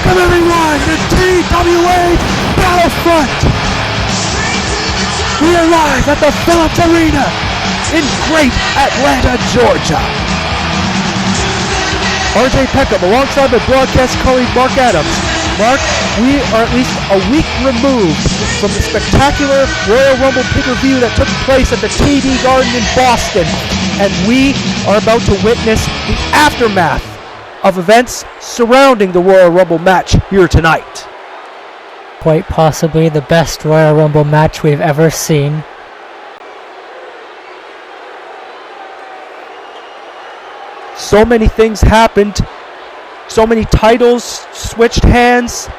Welcome everyone to TWA Battlefront! We are live at the Phillips Arena in Great Atlanta, Georgia. RJ Peckham alongside my broadcast colleague Mark Adams. Mark, we are at least a week removed from the spectacular Royal Rumble pay-per-view that took place at the TD Garden in Boston, and we are about to witness the aftermath of events surrounding the Royal Rumble match here tonight. Quite possibly the best Royal Rumble match we've ever seen. So many things happened, so many titles switched hands,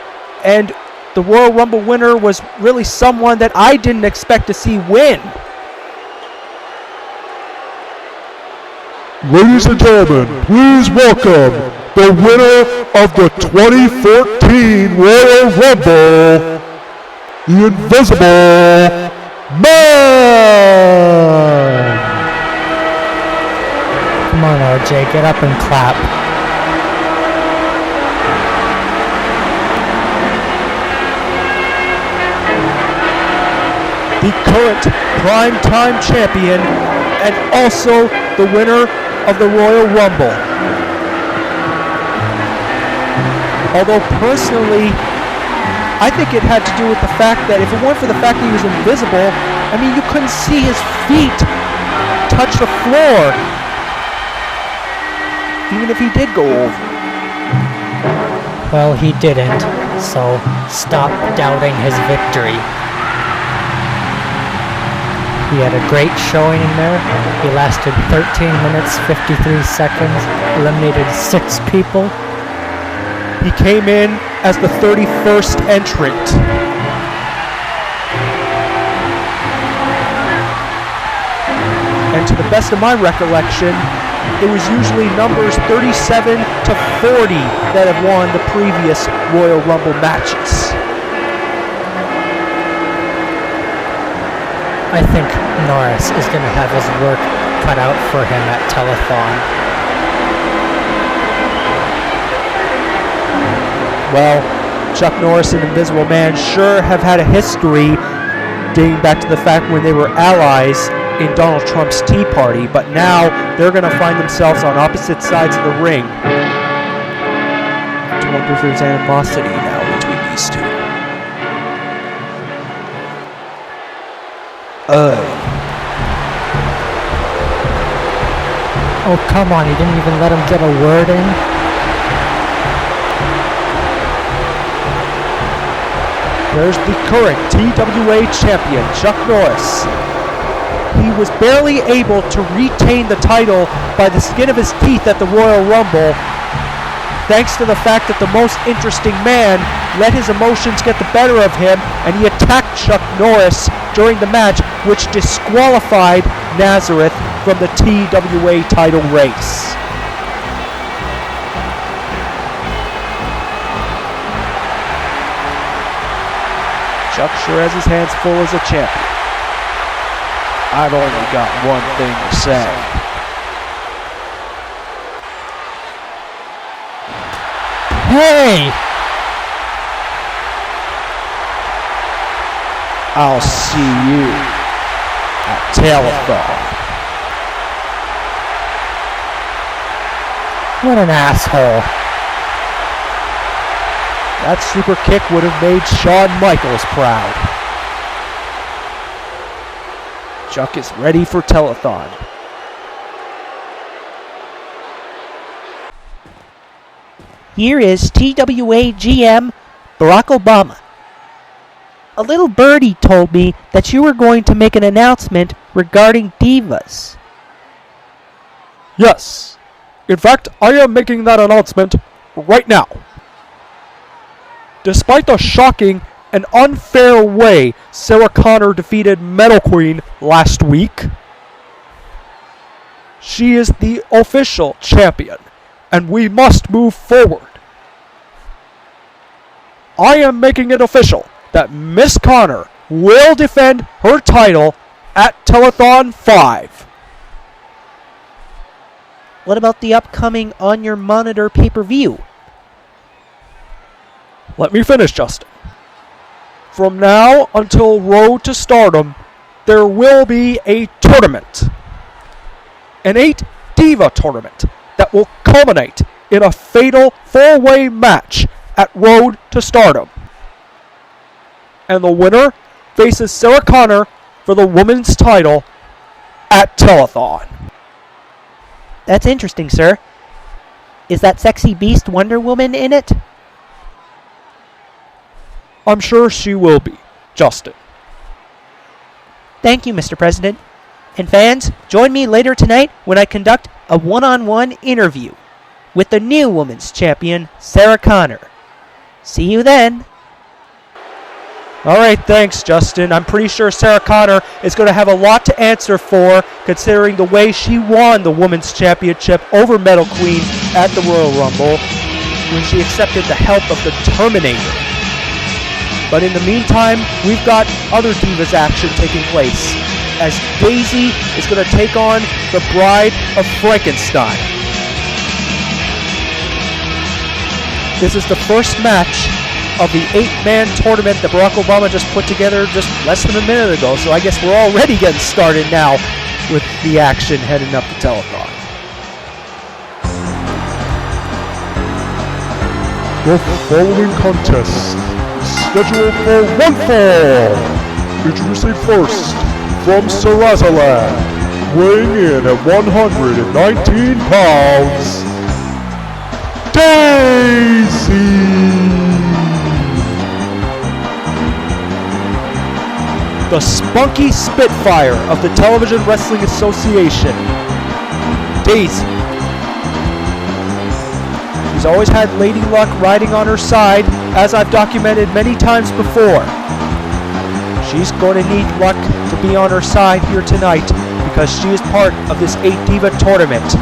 and the Royal Rumble winner was really someone that I didn't expect to see win. Ladies and gentlemen, please welcome the winner of the 2014 Royal Rumble, the Invisible Man! Come on, RJ, get up and clap. The current primetime champion and also the winner of the Royal Rumble. Although personally, I think it had to do with the fact that if it weren't for the fact that he was invisible, I mean, you couldn't see his feet touch the floor, even if he did go over. Well, he didn't, so stop doubting his victory. He had a great showing in there. He lasted 13 minutes, 53 seconds, eliminated 6 people. He came in as the 31st entrant. And to the best of my recollection, it was usually numbers 37 to 40 that have won the previous Royal Rumble matches. I think Norris is going to have his work cut out for him at Telethon. Well, Chuck Norris and Invisible Man sure have had a history dating back to the fact when they were allies in Donald Trump's Tea Party, but now they're going to find themselves on opposite sides of the ring. I wonder if there's animosity now between these two. Oh, come on, he didn't even let him get a word in. There's the current TWA champion, Chuck Norris. He was barely able to retain the title by the skin of his teeth at the Royal Rumble, thanks to the fact that the most interesting man let his emotions get the better of him, and he attacked Chuck Norris during the match, which disqualified Nazareth from the TWA title race. Chuck sure has his hands full as a champion. I've only got one thing to say. Hey! I'll see you at Telethon. What an asshole. That super kick would have made Shawn Michaels proud. Chuck is ready for Telethon. Here is TWA GM Barack Obama. A little birdie told me that you were going to make an announcement regarding Divas. Yes. In fact, I am making that announcement right now. Despite the shocking and unfair way Sarah Connor defeated Metal Queen last week, she is the official champion, and we must move forward. I am making it official that Miss Connor will defend her title at Telethon 5. What about the upcoming On Your Monitor pay-per-view? Let me finish, Justin. From now until Road to Stardom, there will be a tournament. An 8 Diva tournament that will culminate in a fatal 4-way match at Road to Stardom. And the winner faces Sarah Connor for the women's title at Telethon. That's interesting, sir. Is that sexy beast Wonder Woman in it? I'm sure she will be, Justin. Thank you, Mr. President. And fans, join me later tonight when I conduct a one-on-one interview with the new women's champion, Sarah Connor. See you then. All right, thanks, Justin. I'm pretty sure Sarah Connor is going to have a lot to answer for, considering the way she won the Women's Championship over Metal Queen at the Royal Rumble when she accepted the help of the Terminator. But in the meantime, we've got other Divas action taking place, as Daisy is going to take on the Bride of Frankenstein. This is the first match of the 8-man tournament that Barack Obama just put together just less than a minute ago. So I guess we're already getting started now with the action heading up to Telethon. The following contest is scheduled for one fall. Introducing first, from Sarazaland, weighing in at 119 pounds, Daisy! The spunky Spitfire of the Television Wrestling Association, Daisy. She's always had Lady Luck riding on her side, as I've documented many times before. She's going to need Luck to be on her side here tonight because she is part of this 8 Diva tournament.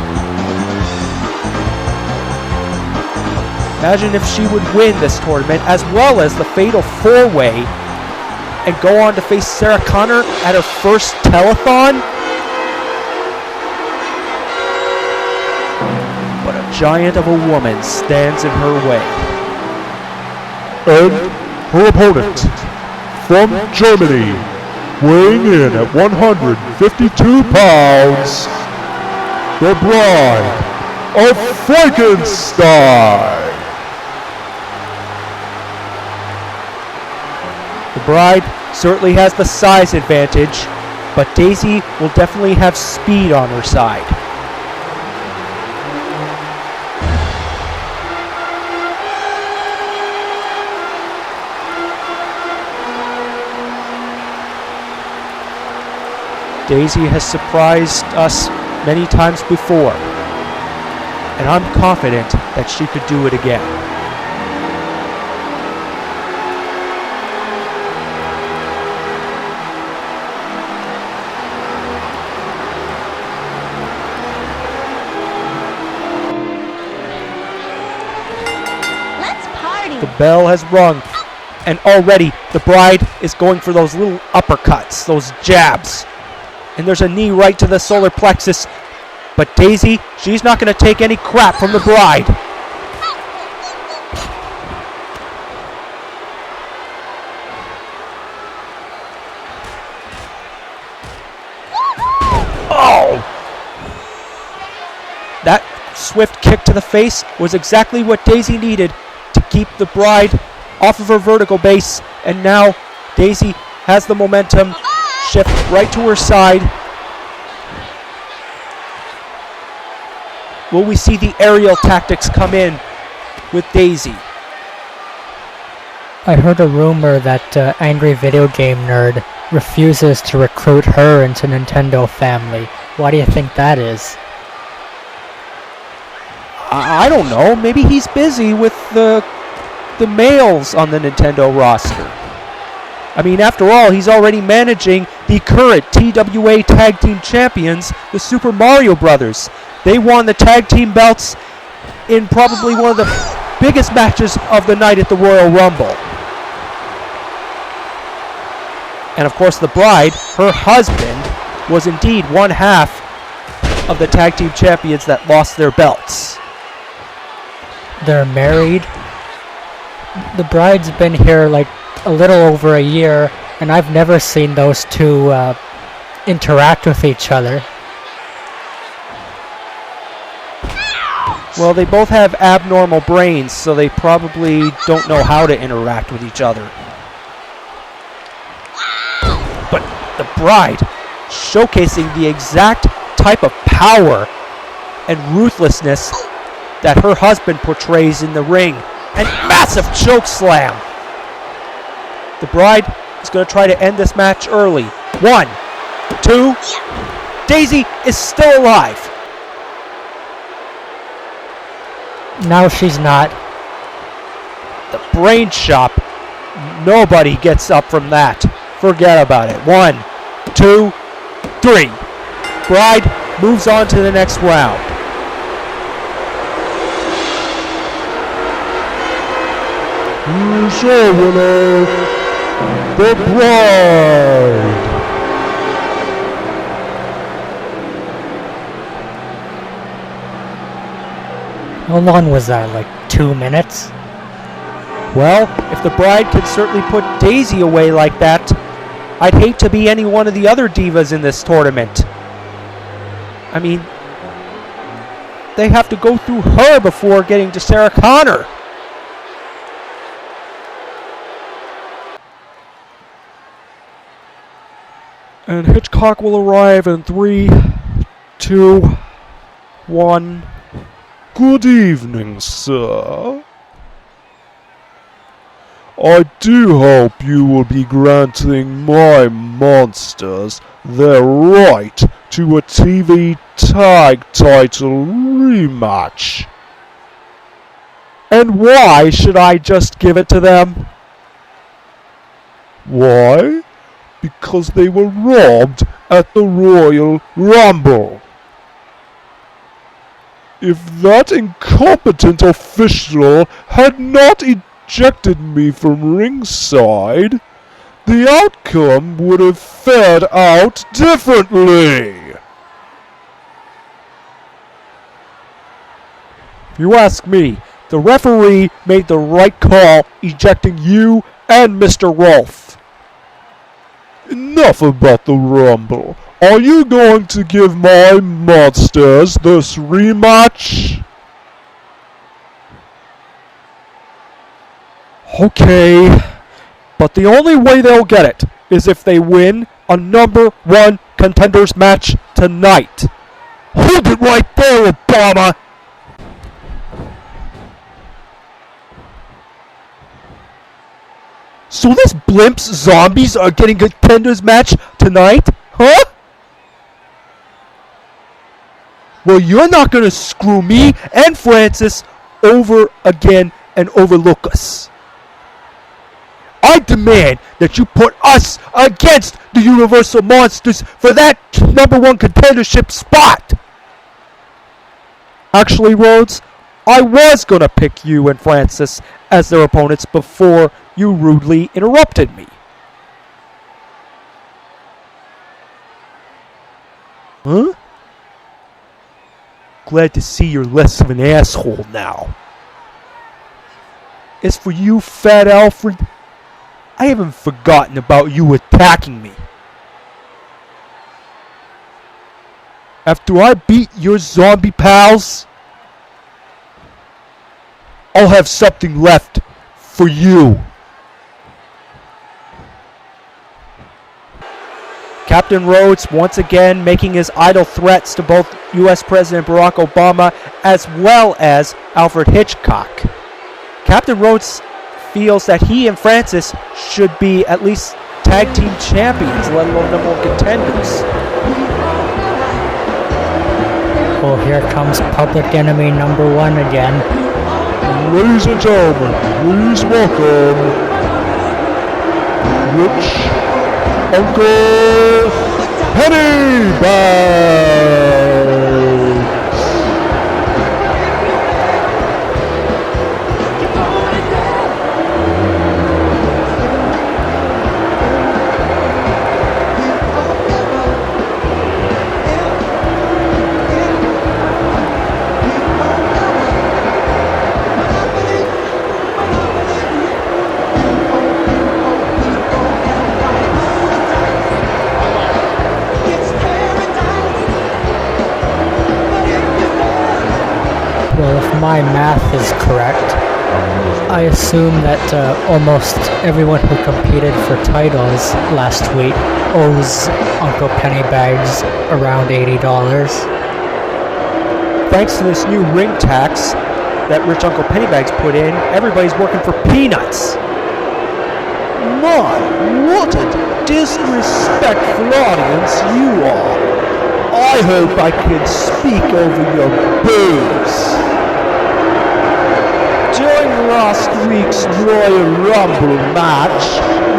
Imagine if she would win this tournament as well as the Fatal 4-Way and go on to face Sarah Connor at her first telethon? But a giant of a woman stands in her way. And her opponent, from Germany, weighing in at 152 pounds, the Bride of Frankenstein! The Bride certainly has the size advantage, but Daisy will definitely have speed on her side. Daisy has surprised us many times before, and I'm confident that she could do it again. The bell has rung, and already the Bride is going for those little uppercuts, those jabs. And there's a knee right to the solar plexus. But Daisy, she's not going to take any crap from the Bride. Oh! That swift kick to the face was exactly what Daisy needed to keep the Bride off of her vertical base, and now Daisy has the momentum, shift right to her side. Will we see the aerial tactics come in with Daisy? I heard a rumor that Angry Video Game Nerd refuses to recruit her into Nintendo family. Why do you think that is? I don't know. Maybe he's busy with the males on the Nintendo roster. I mean, after all, he's already managing the current TWA Tag Team Champions, the Super Mario Brothers. They won the tag team belts in probably one of the biggest matches of the night at the Royal Rumble. And of course, the Bride, her husband, was indeed one half of the tag team champions that lost their belts. They're married? the bride's been here like a little over a year, and I've never seen those two interact with each other. Well, they both have abnormal brains, so they probably don't know how to interact with each other. But the bride, showcasing the exact type of power and ruthlessness that her husband portrays in the ring. And massive choke slam. The bride is going to try to end this match early. 1, 2. Daisy is still alive. Now she's not. The brain shop. Nobody gets up from that. Forget about it. 1, 2, 3. Bride moves on to the next round. Here's your winner, the bride. How long was that? Like 2 minutes? Well, if the bride can certainly put Daisy away like that, I'd hate to be any one of the other divas in this tournament. I mean, they have to go through her before getting to Sarah Connor. And Hitchcock will arrive in 3, 2, 1. Good evening, sir. I do hope you will be granting my monsters their right to a TV tag title rematch. And why should I just give it to them? Why? Because they were robbed at the Royal Rumble. If that incompetent official had not ejected me from ringside, the outcome would have fared out differently. If you ask me, the referee made the right call ejecting you and Mr. Rolfe. Enough about the Rumble. Are you going to give my monsters this rematch? Okay, but the only way they'll get it is if they win a #1 contenders match tonight. Hold it right there, Obama! So this blimp's zombies are getting a contenders match tonight? Huh? Well, you're not gonna screw me and Francis over again and overlook us. I demand that you put us against the Universal Monsters for that #1 contendership spot. Actually, Rhodes, I was gonna pick you and Francis as their opponents before you rudely interrupted me. Huh? Glad to see you're less of an asshole now. As for you, Fat Alfred, I haven't forgotten about you attacking me. After I beat your zombie pals, I'll have something left for you. Captain Rhodes once again making his idle threats to both U.S. President Barack Obama as well as Alfred Hitchcock. Captain Rhodes feels that he and Francis should be at least tag team champions, let alone #1 contenders. Well, here comes public enemy #1 again. Ladies and gentlemen, please welcome Rich Uncle Pennybags. my math is correct, I assume that almost everyone who competed for titles last week owes Uncle Pennybags around $80. Thanks to this new ring tax that rich Uncle Pennybags put in, everybody's working for peanuts. My, what a disrespectful audience you are. I hope I can speak over your boobs. During last week's Royal Rumble match,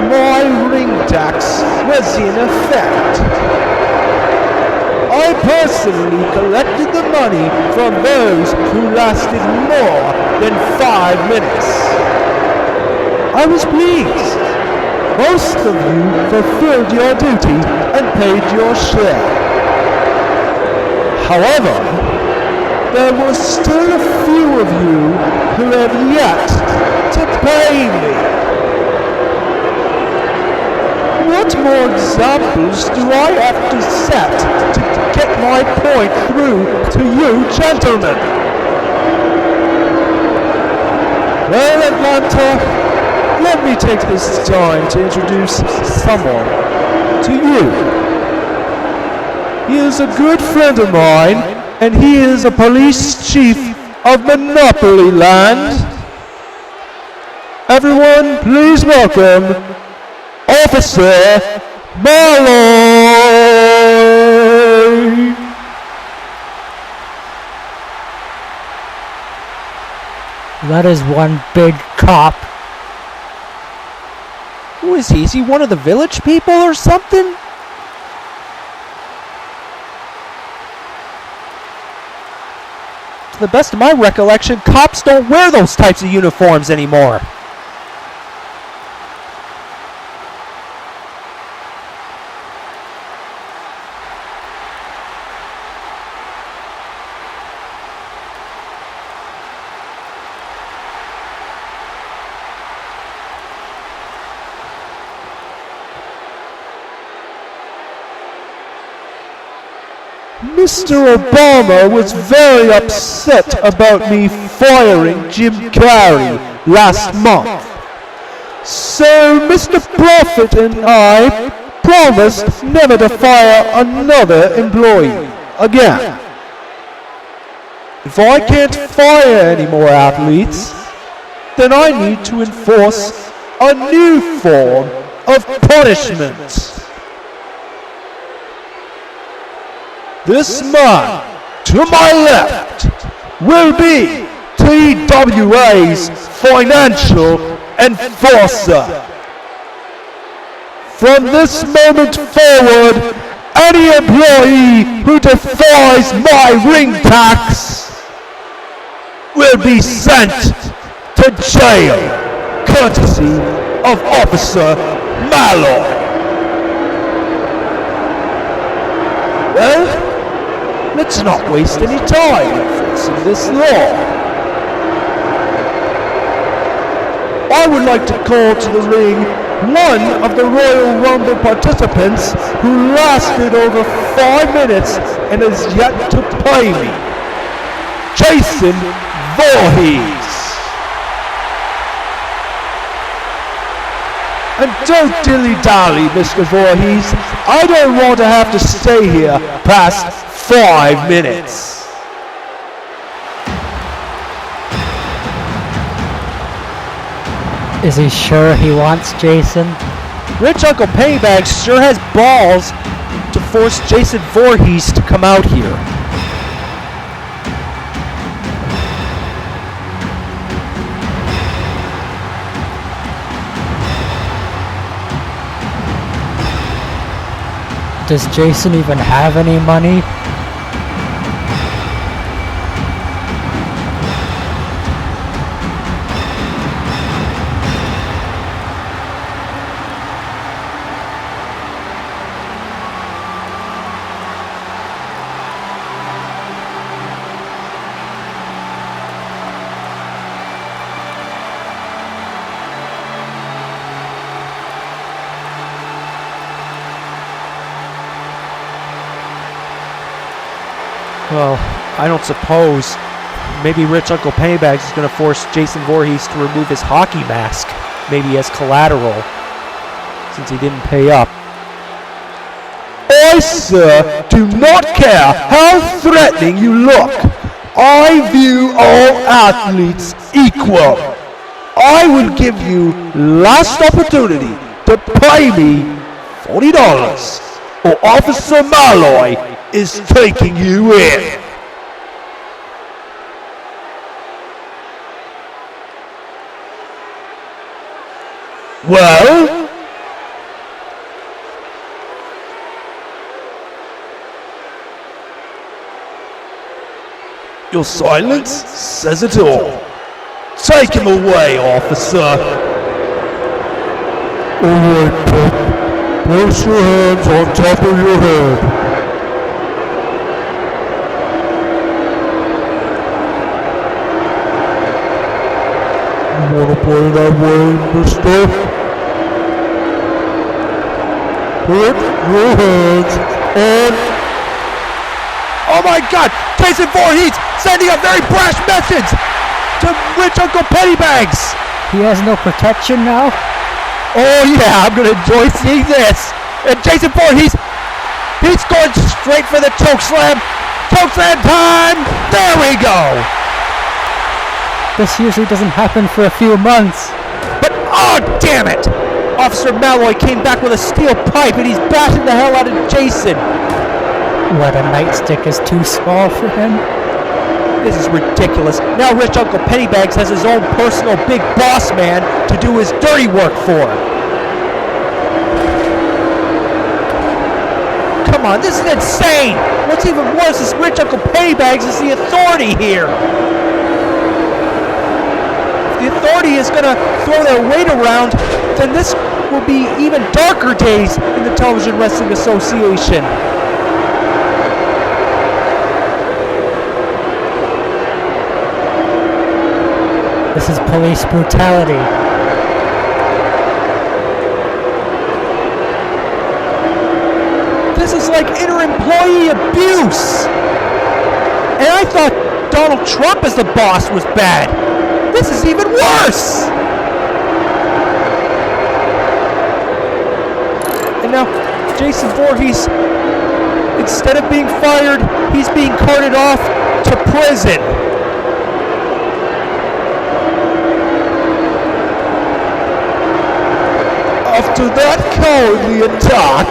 my ring tax was in effect. I personally collected the money from those who lasted more than 5 minutes. I was pleased. Most of you fulfilled your duty and paid your share. However, there were still a few of you who have yet to pay me. What more examples do I have to set to get my point through to you gentlemen? Well, Atlanta, let me take this time to introduce someone to you. He is a good friend of mine, and he is a police chief of Monopoly Land. Everyone, please welcome Officer Malloy! That is one big cop. Who is he? Is he one of the village people or something? To the best of my recollection, cops don't wear those types of uniforms anymore. Mr. Obama was very upset about me firing Jim Carrey last month. So Mr. Prophet and I promised never to fire another employee again. If I can't fire any more athletes, then I need to enforce a new form of punishment. This man, to my left, will be TWA's financial enforcer. From this moment forward, any employee who defies my ring tax will be sent to jail, courtesy of Officer Malloy. Well, let's not waste any time enforcing this law. I would like to call to the ring one of the Royal Rumble participants who lasted over 5 minutes and has yet to pay me. Jason Voorhees. And don't dilly-dally, Mr. Voorhees. I don't want to have to stay here past 5 minutes. Is he sure he wants Jason? Rich Uncle Pennybags sure has balls to force Jason Voorhees to come out here. Does Jason even have any money? Well, I don't suppose Maybe Rich Uncle Pennybags is going to force Jason Voorhees to remove his hockey mask, maybe as collateral, since he didn't pay up. I, sir, do not care how threatening you look. I view all athletes equal. I will give you last opportunity to pay me $40, or Officer Malloy is taking you in. Well? Your silence says it all. Take him away, officer. Alright, Pop. Place your hands on top of your head. You wanna play that way, mister? Put your hands on... Oh my God! Jason Voorhees sending a very brash message to Rich Uncle Pennybags! He has no protection now? Oh yeah, I'm gonna enjoy seeing this! And Jason Voorhees, he's going straight for the chokeslam! Chokeslam time! There we go! This usually doesn't happen for a few months. But oh damn it! Officer Malloy came back with a steel pipe and he's bashing the hell out of Jason! What, a nightstick is too small for him? This is ridiculous. Now Rich Uncle Pennybags has his own personal big boss man to do his dirty work for him. Come on, this is insane! What's even worse is Rich Uncle Pennybags is the authority here. If the authority is going to throw their weight around, then this will be even darker days in the Television Wrestling Association. This is police brutality. This is like inter-employee abuse! And I thought Donald Trump as the boss was bad. This is even worse! And now, Jason Voorhees, instead of being fired, he's being carted off to prison. After that cowardly attack,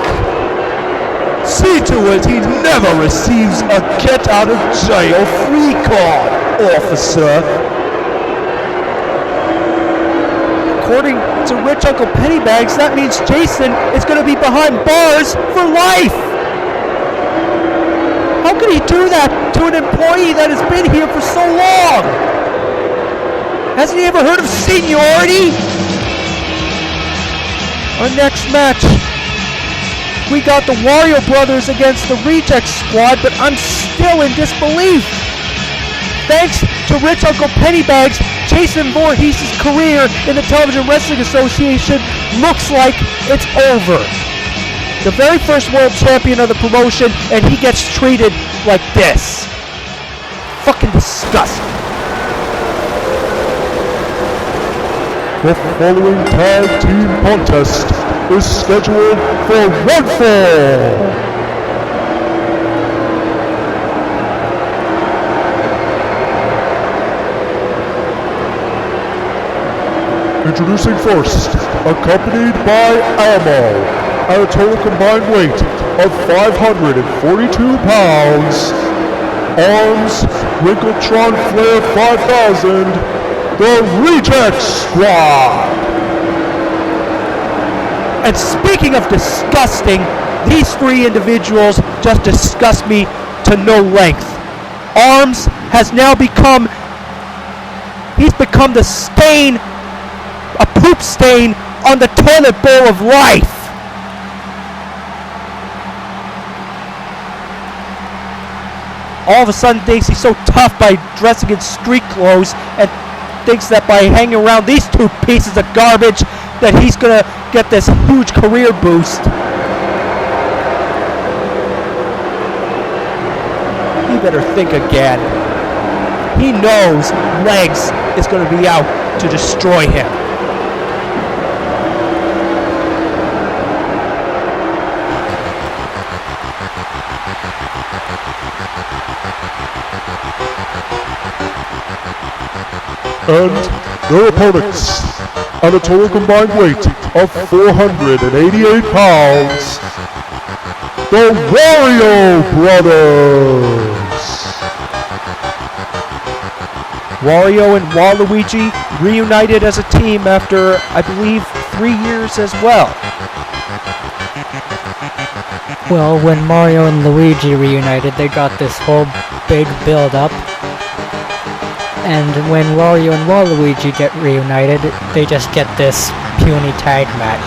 see to it he never receives a get-out-of-jail-free card, officer. According to Rich Uncle Pennybags, that means Jason is going to be behind bars for life. How could he do that to an employee that has been here for so long? Hasn't he ever heard of seniority? Our next match, we got the Wario Brothers against the Reject Squad, but I'm still in disbelief. Thanks to Rich Uncle Pennybags, Jason Voorhees' career in the Television Wrestling Association looks like it's over. The very first world champion of the promotion, and he gets treated like this. Fucking disgusting. The following tag team contest is scheduled for one fall. Introducing first, accompanied by Elmo, at a total combined weight of 542 pounds, arms, Wrinkletron Flair 5000, the Reject Squad! And speaking of disgusting, these three individuals just disgust me to no length. Arms has now become, he's become the stain, a poop stain on the toilet bowl of life. All of a sudden thinks he's so tough by dressing in street clothes and thinks that by hanging around these two pieces of garbage that he's gonna get this huge career boost. He better think again. He knows Legs is going to be out to destroy him. And their opponents, at a total combined weight of 488 pounds, the Wario Brothers! Wario and Waluigi reunited as a team after, I believe, 3 years as well. Well, when Mario and Luigi reunited, they got this whole big build-up. And when Wario and Waluigi get reunited, they just get this puny tag match.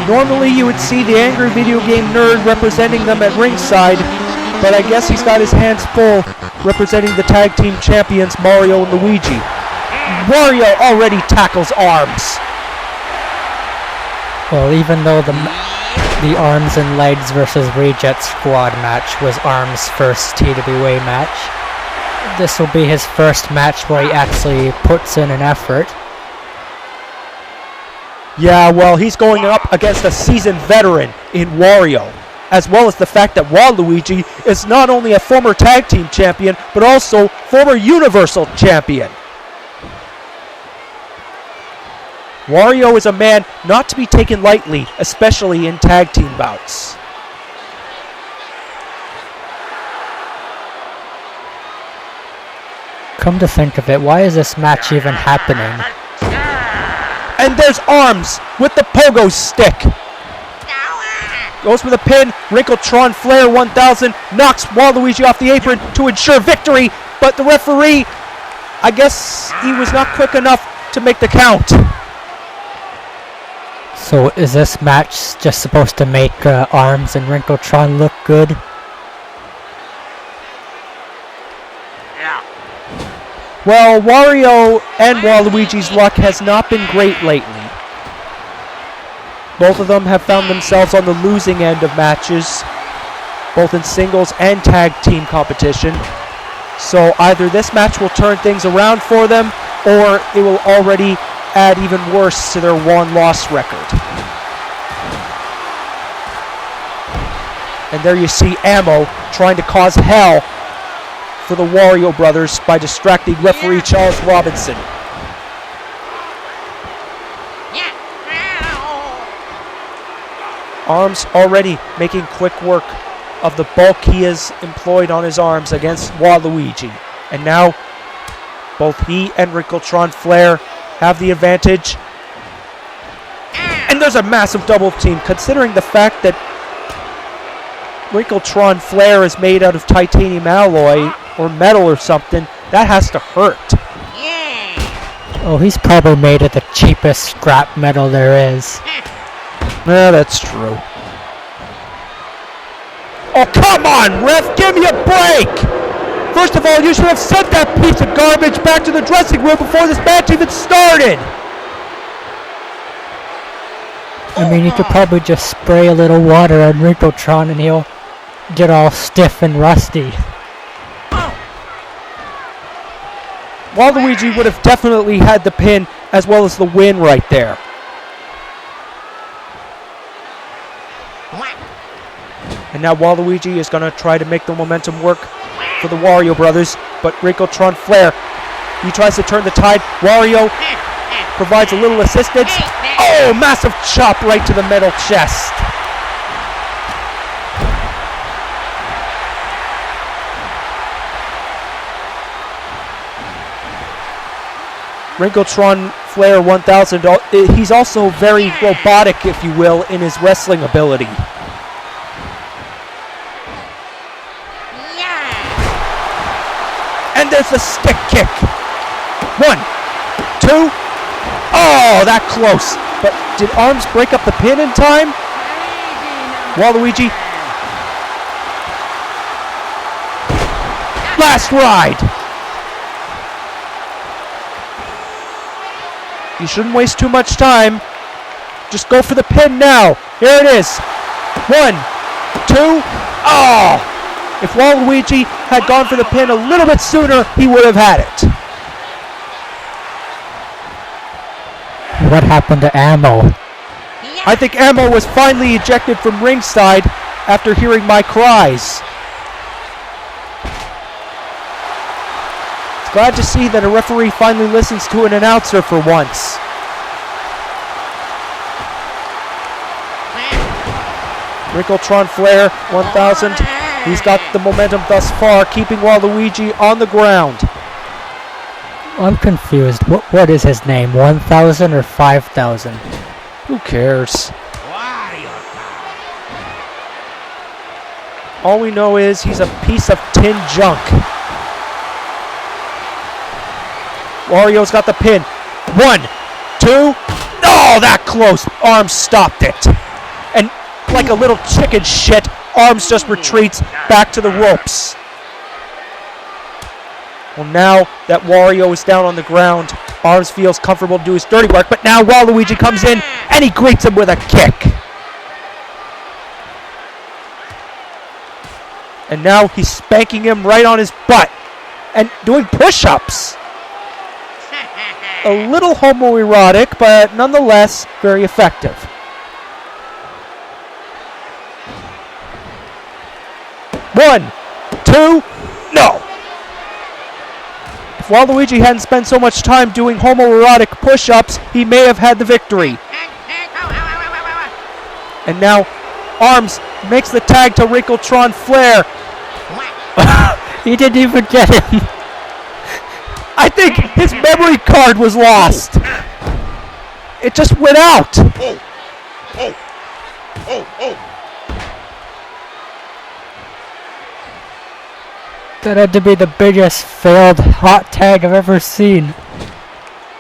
Normally you would see the angry video game nerd representing them at ringside, but I guess he's got his hands full representing the tag team champions Mario and Luigi. Wario already tackles Arms. Well, even though the Arms and Legs versus Reject Squad match was Arms' first TWA match, this will be his first match where he actually puts in an effort. Yeah, well, he's going up against a seasoned veteran in Wario, as well as the fact that Waluigi is not only a former tag team champion, but also former Universal champion. Wario is a man not to be taken lightly, especially in tag team bouts. Come to think of it, why is this match even happening? And there's Arms with the pogo stick. Goes for the pin. Wrinkletron Flair 1000 knocks Waluigi off the apron to ensure victory, but the referee, I guess he was not quick enough to make the count. So is this match just supposed to make Arms and Wrinkletron look good? Well, Wario and Waluigi's luck has not been great lately. Both of them have found themselves on the losing end of matches, both in singles and tag team competition. So either this match will turn things around for them, or it will already add even worse to their one-loss record. And there you see Ammo trying to cause hell for the Wario Brothers by distracting referee Charles Robinson. Arms already making quick work of the bulk he has employed on his arms against Waluigi. And now both he and Wrinkletron Flair have the advantage. And there's a massive double team, considering the fact that Wrinkletron Flair is made out of titanium alloy or metal or something. That has to hurt. Oh, he's probably made of the cheapest scrap metal there is. Yeah, that's true. Oh, come on, ref! Give me a break! First of all, you should have sent that piece of garbage back to the dressing room before this match even started! I mean, you could probably just spray a little water on Wrinkletron and he'll get all stiff and rusty. Waluigi would have definitely had the pin as well as the win right there. And now Waluigi is going to try to make the momentum work for the Wario Brothers, but Wrinkletron Flair, he tries to turn the tide. Wario provides a little assistance. Oh, massive chop right to the middle chest. Wrinkletron Flair 1000, he's also very robotic, if you will, in his wrestling ability. And there's the stick kick. 1, 2. Oh, that close. But did Arms break up the pin in time? Waluigi. Last ride. You shouldn't waste too much time. Just go for the pin now. Here it is. 1, 2. Oh! If Waluigi had gone for the pin a little bit sooner, he would have had it. What happened to Ammo? I think Ammo was finally ejected from ringside after hearing my cries. It's glad to see that a referee finally listens to an announcer for once. Wrinkletron Flair, 1000. He's got the momentum thus far, keeping Waluigi on the ground. I'm confused. What is his name? 1,000 or 5,000? Who cares? All we know is he's a piece of tin junk. Wario's got the pin. 1, 2. Oh, that close. Arms stopped it. And like a little chicken shit, Arms just retreats back to the ropes. Well, now that Wario is down on the ground, Arms feels comfortable to do his dirty work, but now Waluigi comes in and he greets him with a kick. And now he's spanking him right on his butt and doing push-ups. A little homoerotic, but nonetheless very effective. One, two, no. If Waluigi hadn't spent so much time doing homoerotic push-ups, he may have had the victory. And now Arms makes the tag to Wrinkletron Flair. He didn't even get him. I think his memory card was lost. It just went out. That had to be the biggest failed hot tag I've ever seen.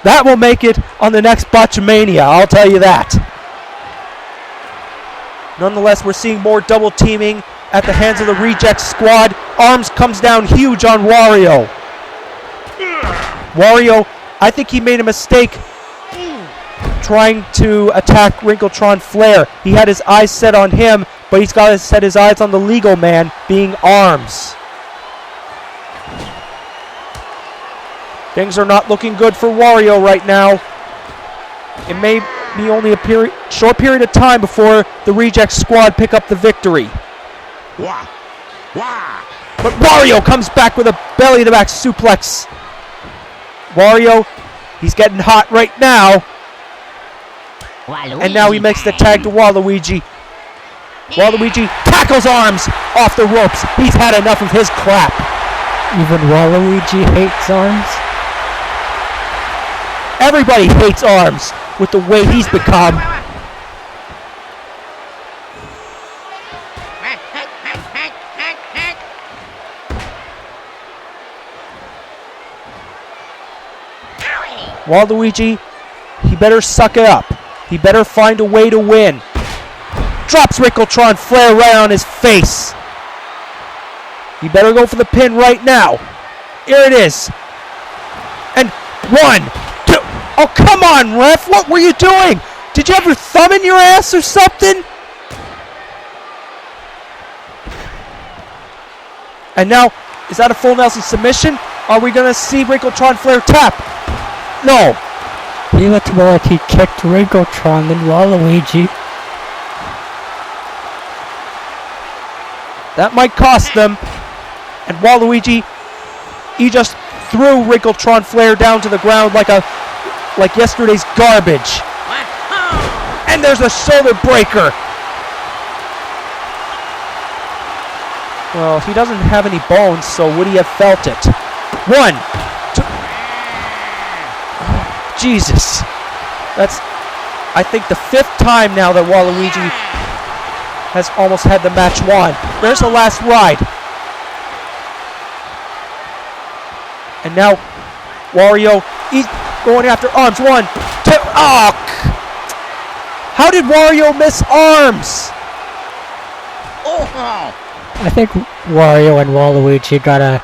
That will make it on the next Botchamania, I'll tell you that. Nonetheless, we're seeing more double teaming at the hands of the Reject Squad. Arms comes down huge on Wario. Wario, I think he made a mistake trying to attack Wrinkletron Flair. He had his eyes set on him, but he's got to set his eyes on the legal man, being Arms. Things are not looking good for Wario right now. It may be only a short period of time before the Reject Squad pick up the victory. But Wario comes back with a belly-to-back suplex. Wario, he's getting hot right now. And now he makes the tag to Waluigi. Waluigi tackles Arms off the ropes. He's had enough of his crap. Even Waluigi hates Arms? Everybody hates Arms with the way he's become. Waluigi, he better suck it up. He better find a way to win. Drops Wrinkletron Flair right on his face. He better go for the pin right now. Here it is. And 1, 2. Oh, come on, ref. What were you doing? Did you have your thumb in your ass or something? And now, is that a full Nelson submission? Are we going to see Wrinkletron Flair tap? No. He looked more like he kicked Wrinkletron than Waluigi. That might cost them. And Waluigi, he just threw Wrinkletron Flair down to the ground like yesterday's garbage. And there's a shoulder breaker. Well, he doesn't have any bones, so would he have felt it? 1, 2. Jesus. That's, I think, the 5th time now that Waluigi has almost had the match won. There's the last ride. And now, Wario, he's going after Arms. 1, 2. Oh! How did Wario miss Arms? I think Wario and Waluigi gotta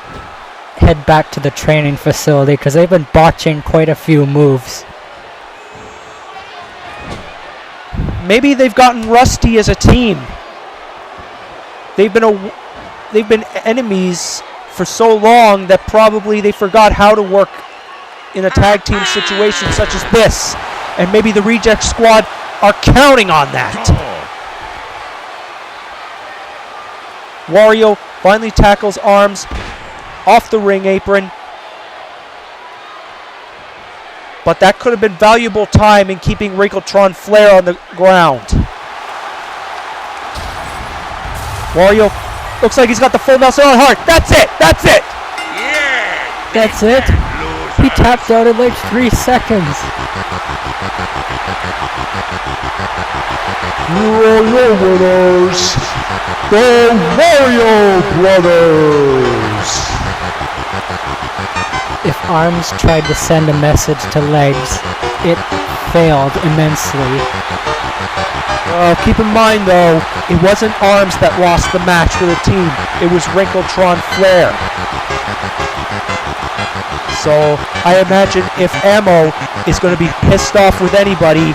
head back to the training facility because they've been botching quite a few moves. Maybe they've gotten rusty as a team. They've been they've been enemies for so long that probably they forgot how to work in a tag team situation such as this. And maybe the Reject Squad are counting on that. Wario finally tackles Arms off the ring apron. But that could have been valuable time in keeping Wrinkletron Flair on the ground. Wario looks like he's got the full Nelson on Hart. That's it! That's it! That's it? He tapped out in like 3 seconds. Your winners, the Wario Brothers. If Arms tried to send a message to Legs, it failed immensely. Keep in mind, though, it wasn't Arms that lost the match for the team. It was Wrinkletron Flair. So I imagine if Ammo is going to be pissed off with anybody,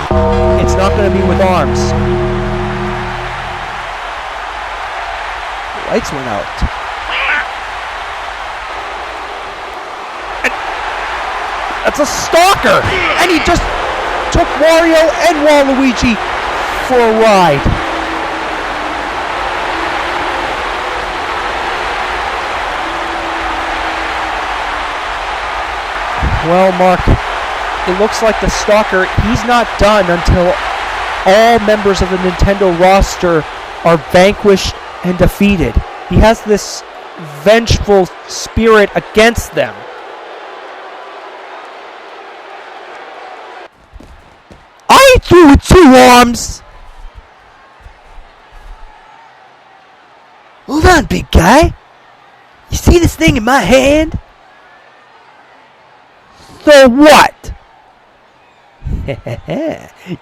it's not going to be with Arms. The lights went out. That's a Stalker! And he just took Wario and Waluigi for a ride. Well, Mark, it looks like the Stalker, he's not done until all members of the Nintendo roster are vanquished and defeated. He has this vengeful spirit against them. I ain't through with 2 Arms! Hold on, big guy. You see this thing in my hand? So what?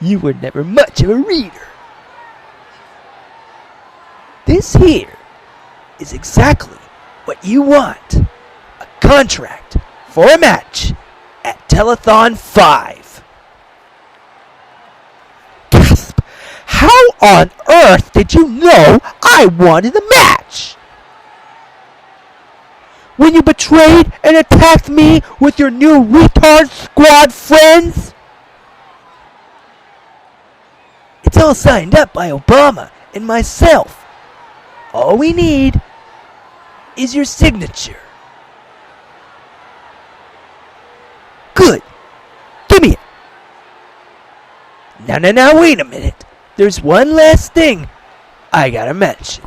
You were never much of a reader. This here is exactly what you want. A contract for a match at Telethon 5. Gasp! How on earth did you know I wanted the match? When you betrayed and attacked me with your new retard squad friends? It's all signed up by Obama and myself. All we need is your signature. Good. Give me it. Now, wait a minute. There's one last thing I gotta mention.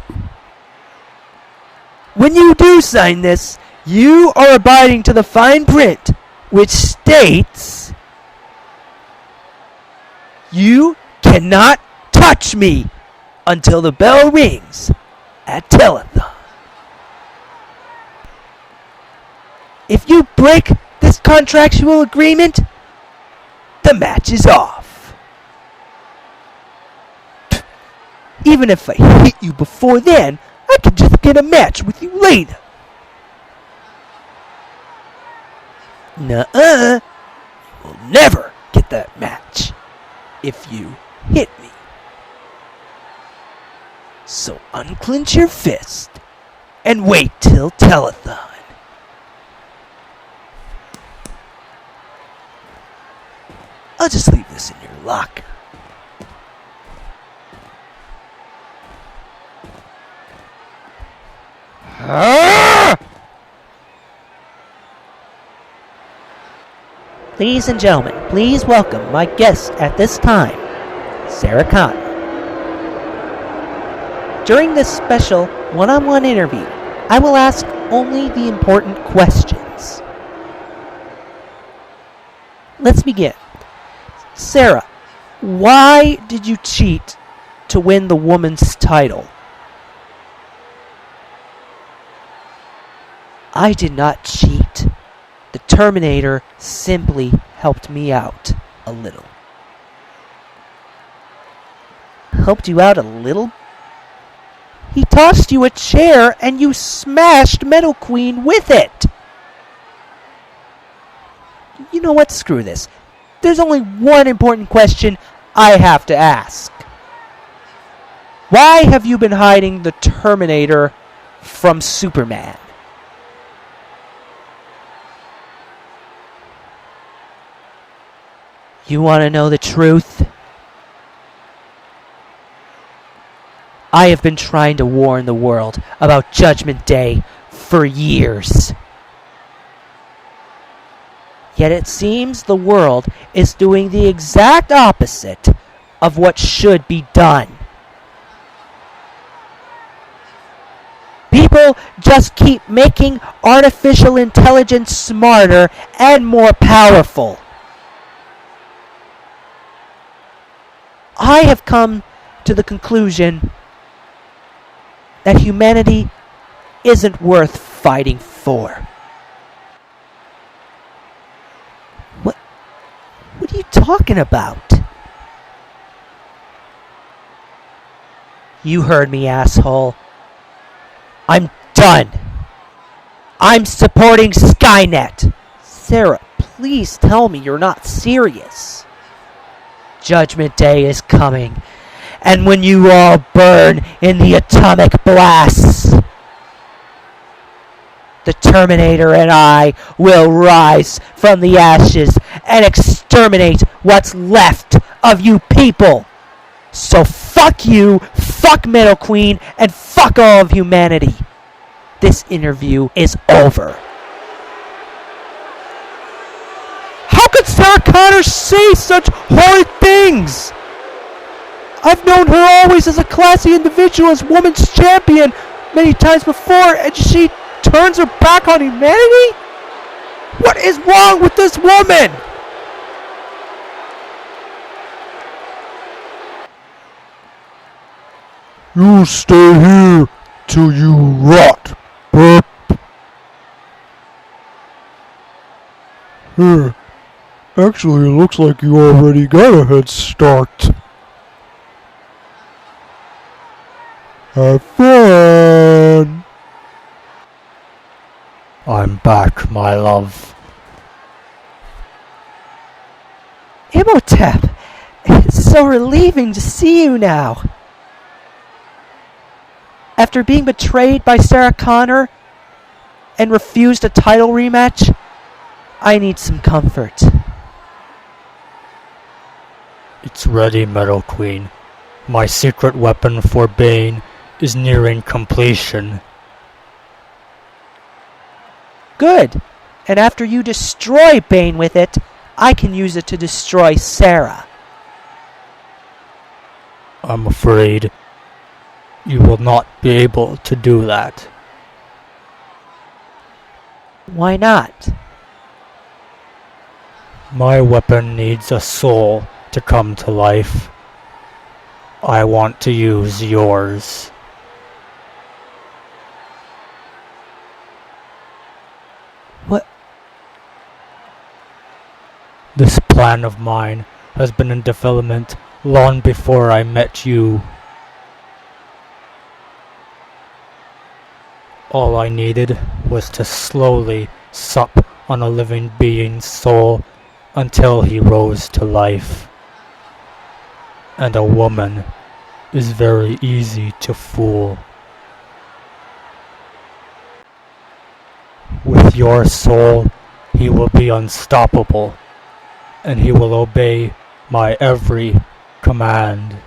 When you do sign this, you are abiding to the fine print, which states you cannot touch me until the bell rings at Telethon. If you break this contractual agreement, the match is off. Even if I hit you before then, I could just get a match with you later. Nuh-uh. You will never get that match if you hit me. So unclench your fist and wait till Telethon. I'll just leave this in your locker. Ladies and gentlemen, please welcome my guest at this time, Sarah Connor. During this special one-on-one interview, I will ask only the important questions. Let's begin. Sarah, why did you cheat to win the woman's title? I did not cheat. The Terminator simply helped me out a little. Helped you out a little? He tossed you a chair and you smashed Metal Queen with it! You know what? Screw this. There's only one important question I have to ask. Why have you been hiding the Terminator from Superman. You want to know the truth? I have been trying to warn the world about Judgment Day for years. Yet it seems the world is doing the exact opposite of what should be done. People just keep making artificial intelligence smarter and more powerful. I have come to the conclusion that humanity isn't worth fighting for. What are you talking about? You heard me, asshole. I'm done. I'm supporting Skynet. Sarah, please tell me you're not serious. Judgment Day is coming, and when you all burn in the atomic blasts, the Terminator and I will rise from the ashes and exterminate what's left of you people. So fuck you, fuck Metal Queen, and fuck all of humanity. This interview is over. How could Sarah Connor say such horrid things? I've known her always as a classy individual, as women's champion many times before, and she turns her back on humanity? What is wrong with this woman? You stay here till you rot, Burp. Here, actually, it looks like you already got a head start. Have fun! I'm back, my love. Imhotep, it's so relieving to see you now. After being betrayed by Sarah Connor and refused a title rematch, I need some comfort. It's ready, Metal Queen. My secret weapon for Bane is nearing completion. Good. And after you destroy Bane with it, I can use it to destroy Sarah. I'm afraid you will not be able to do that. Why not? My weapon needs a soul to come to life. I want to use yours. What? This plan of mine has been in development long before I met you. All I needed was to slowly sup on a living being's soul until he rose to life. And a woman is very easy to fool. With your soul, he will be unstoppable, and he will obey my every command.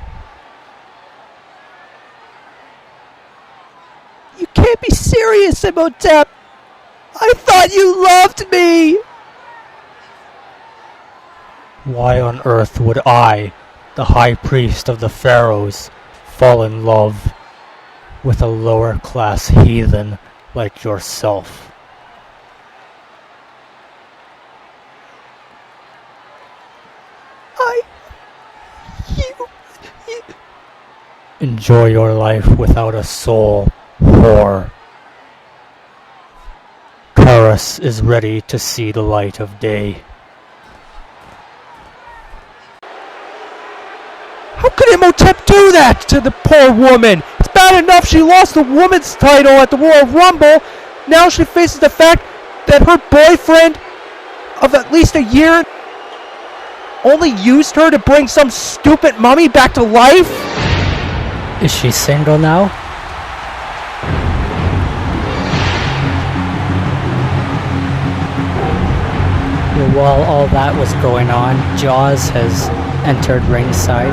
You can't be serious, Imhotep! I thought you loved me! Why on earth would I, the high priest of the pharaohs, fall in love with a lower class heathen like yourself? You... Enjoy your life without a soul, whore. Karas is ready to see the light of day. How could Imhotep do that to the poor woman? It's bad enough she lost the women's title at the Royal Rumble. Now she faces the fact that her boyfriend of at least a year only used her to bring some stupid mummy back to life? Is she single now? While all that was going on, Jaws has entered ringside.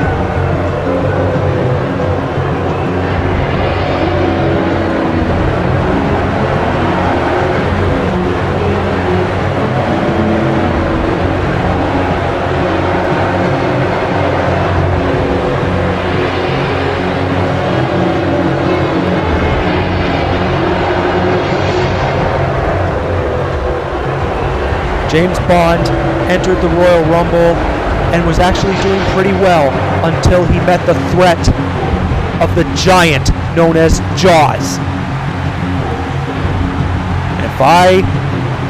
James Bond entered the Royal Rumble and was actually doing pretty well until he met the threat of the giant known as Jaws. And if I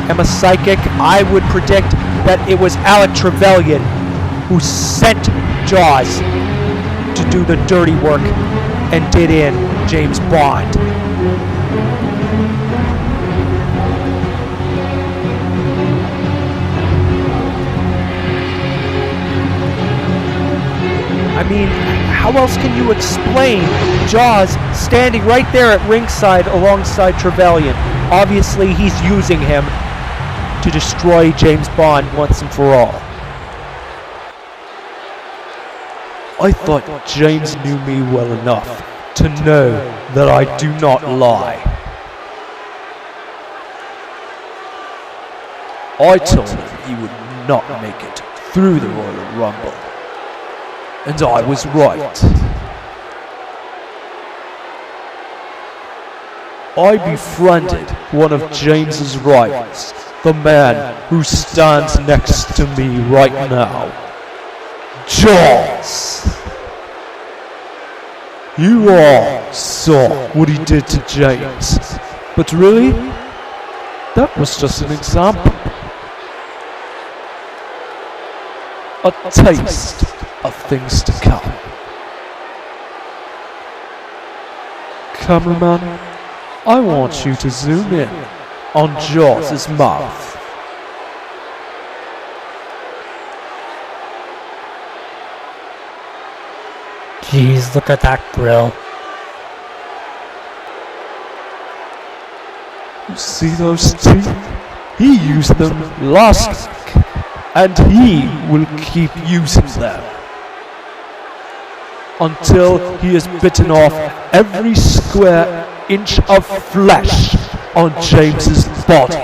am a psychic, I would predict that it was Alec Trevelyan who sent Jaws to do the dirty work and did in James Bond. I mean, how else can you explain Jaws standing right there at ringside alongside Trevelyan? Obviously, he's using him to destroy James Bond once and for all. I thought James knew me well enough to know that I do not lie. I told him he would not make it through the Royal Rumble. And I was right. I befriended one of James's rivals, the man who stands next to me right now. Jaws! You all saw what he did to James, but really, that was just an example. A taste of things to come. Cameraman, I want you to zoom in on Jaws' mouth. Jeez, look at that grill. You see those teeth? He used them last week, and he will keep using them until he has bitten off every square inch of flesh on James's body.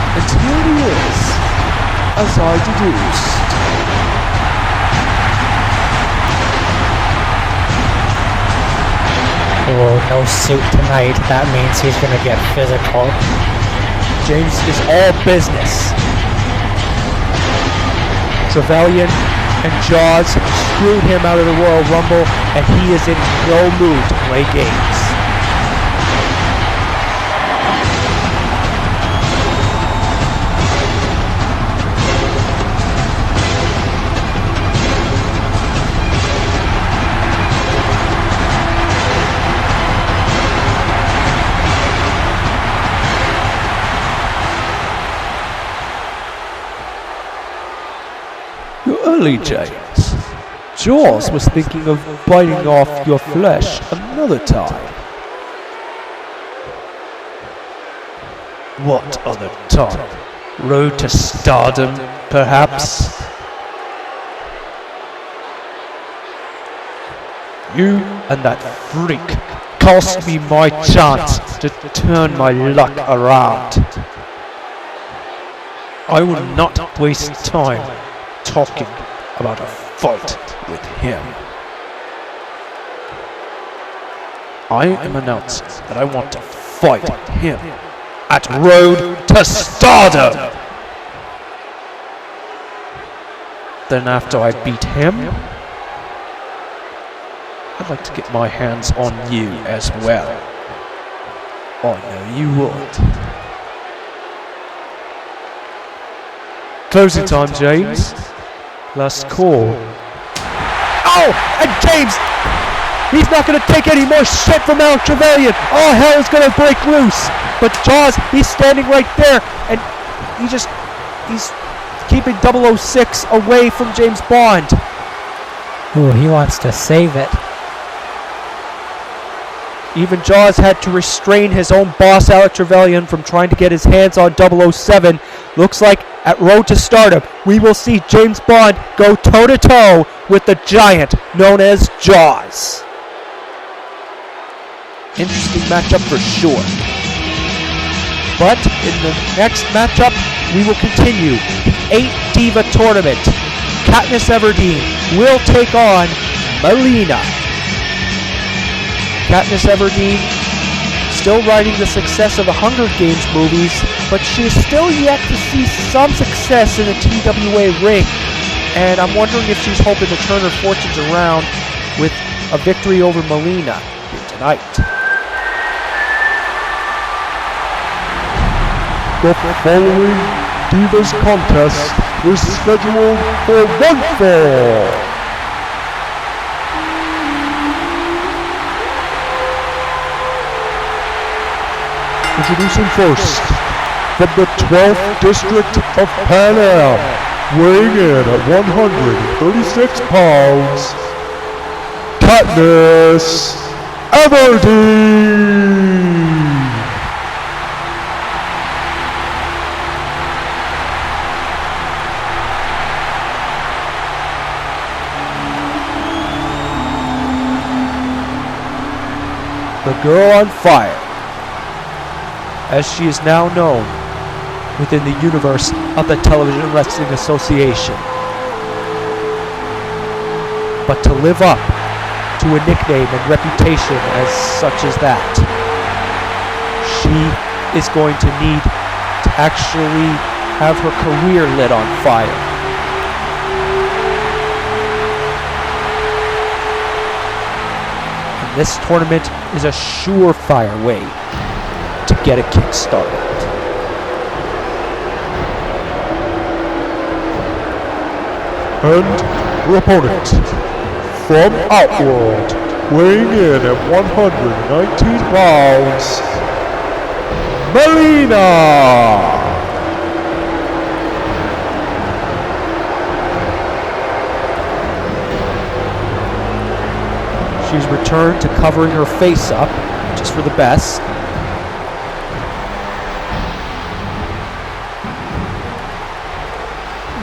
And here he is, as I deduced. Oh, no suit tonight. That means he's gonna get physical. James is all business. Trevelyan and Jaws screwed him out of the Royal Rumble, and he is in no mood to play games. Early, James. Jaws was thinking of biting off your flesh another time. What other time? Road to stardom, perhaps? You and that freak cost me my chance to turn my luck around. I will not waste time talking about a fight with him. I am announcing that I want to fight him at Road to Stardom. Then after I beat him, I'd like to get my hands on you as well. I know you would. Closing time, James. Last call. Oh, and James, he's not going to take any more shit from Alec Trevelyan. All hell is going to break loose. But Jaws, he's standing right there, and he's keeping 006 away from James Bond. Ooh, he wants to save it. Even Jaws had to restrain his own boss, Alec Trevelyan, from trying to get his hands on 007. Looks like at Road to Stardom, we will see James Bond go toe-to-toe with the giant known as Jaws. Interesting matchup for sure. But in the next matchup, we will continue the 8 Diva Tournament. Katniss Everdeen will take on Molina. Katniss Everdeen still riding the success of the Hunger Games movies, but she is still yet to see some success in the TWA ring, and I'm wondering if she's hoping to turn her fortunes around with a victory over Molina here tonight. The following Divas contest is scheduled for one fall. Introducing first, from the 12th District of Pan Am, weighing in at 136 pounds, Katniss Everdeen! The Girl on Fire, as she is now known within the universe of the Television Wrestling Association. But to live up to a nickname and reputation as such as that, she is going to need to actually have her career lit on fire. And this tournament is a surefire way to get a kick started. And her opponent, from Outworld, weighing in at 119 pounds, Molina! She's returned to covering her face up, just for the best.